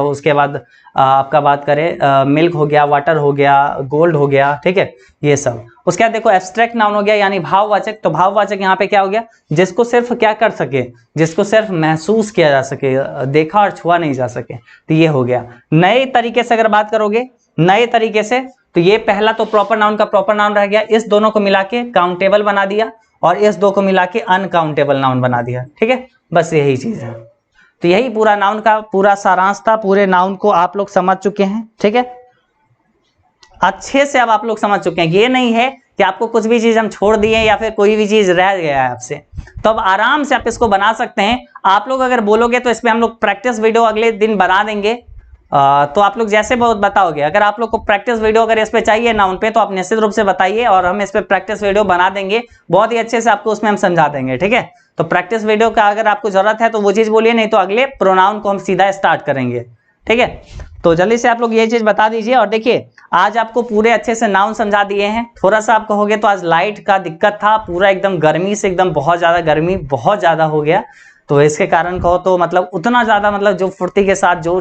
उसके बाद आपका बात करें मिल्क हो गया, वाटर हो गया, गोल्ड हो गया, ठीक है, ये सब। उसके बाद देखो एब्स्ट्रैक्ट नाउन हो गया यानी भाववाचक, तो भाववाचक यहाँ पे क्या हो गया, जिसको सिर्फ क्या कर सके, जिसको सिर्फ महसूस किया जा सके, देखा और छुआ नहीं जा सके, तो ये हो गया। नए तरीके से अगर बात करोगे, नए तरीके से, तो ये पहला तो प्रॉपर नाउन का प्रॉपर नाउन रह गया, इस दोनों को मिला के काउंटेबल बना दिया और इस दो को मिला के अनकाउंटेबल नाउन बना दिया, ठीक है। बस यही चीज है। तो यही पूरा नाउन का पूरा सारांश था। पूरे नाउन को आप लोग समझ चुके हैं, ठीक है, अच्छे से अब आप लोग समझ चुके हैं। ये नहीं है कि आपको कुछ भी चीज हम छोड़ दिए या फिर कोई भी चीज रह गया है आपसे, तो अब आराम से आप इसको बना सकते हैं। आप लोग अगर बोलोगे तो इसमें हम लोग प्रैक्टिस वीडियो अगले दिन बना देंगे, तो आप लोग जैसे बहुत बताओगे। अगर आप लोग को प्रैक्टिस वीडियो अगर इस पे चाहिए नाउन पे, तो आप निश्चित रूप से बताइए और हम इस पे प्रैक्टिस वीडियो बना देंगे, बहुत ही अच्छे से आपको उसमें हम समझा देंगे, ठीक है। तो प्रैक्टिस वीडियो का अगर आपको जरूरत है तो वो चीज बोलिए, नहीं तो अगले प्रोनाउन को हम सीधा स्टार्ट करेंगे, ठीक है। तो जल्दी से आप लोग ये चीज बता दीजिए। और देखिए आज आपको पूरे अच्छे से नाउन समझा दिए हैं। थोड़ा सा आप कहोगे तो आज लाइट का दिक्कत था, पूरा एकदम गर्मी से एकदम बहुत ज्यादा गर्मी बहुत ज्यादा हो गया, तो इसके कारण कहो तो मतलब उतना ज्यादा मतलब जो फुर्ती के साथ जो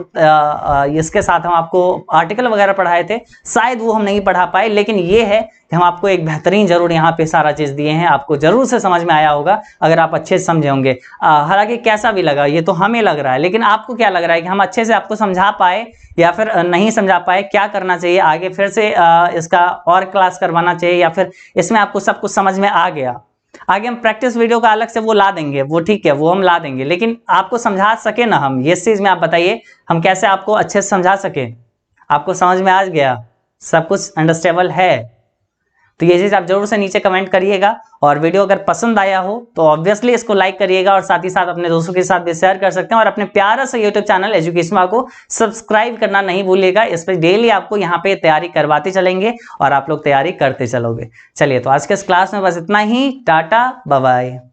इसके साथ हम आपको आर्टिकल वगैरह पढ़ाए थे शायद वो हम नहीं पढ़ा पाए, लेकिन ये है कि हम आपको एक बेहतरीन जरूर यहाँ पे सारा चीज दिए हैं। आपको जरूर से समझ में आया होगा अगर आप अच्छे से समझे होंगे। हालांकि कैसा भी लगा ये तो हमें लग रहा है, लेकिन आपको क्या लग रहा है कि हम अच्छे से आपको समझा पाए या फिर नहीं समझा पाए, क्या करना चाहिए आगे, फिर से इसका और क्लास करवाना चाहिए या फिर इसमें आपको सब कुछ समझ में आ गया। आगे हम प्रैक्टिस वीडियो का अलग से वो ला देंगे, वो ठीक है, वो हम ला देंगे, लेकिन आपको समझा सके ना हम, ये चीज में आप बताइए हम कैसे आपको अच्छे से समझा सके। आपको समझ में आ गया, सब कुछ अंडरस्टैंडेबल है? तो ये चीज आप जरूर से नीचे कमेंट करिएगा। और वीडियो अगर पसंद आया हो तो ऑब्वियसली इसको लाइक करिएगा और साथ ही साथ अपने दोस्तों के साथ भी शेयर कर सकते हैं। और अपने प्यारा सा यूट्यूब चैनल एजुकेशन को सब्सक्राइब करना नहीं भूलिएगा। इस पर डेली आपको यहाँ पे तैयारी करवाते चलेंगे और आप लोग तैयारी करते चलोगे। चलिए तो आज के इस क्लास में बस इतना ही। Tata bye bye.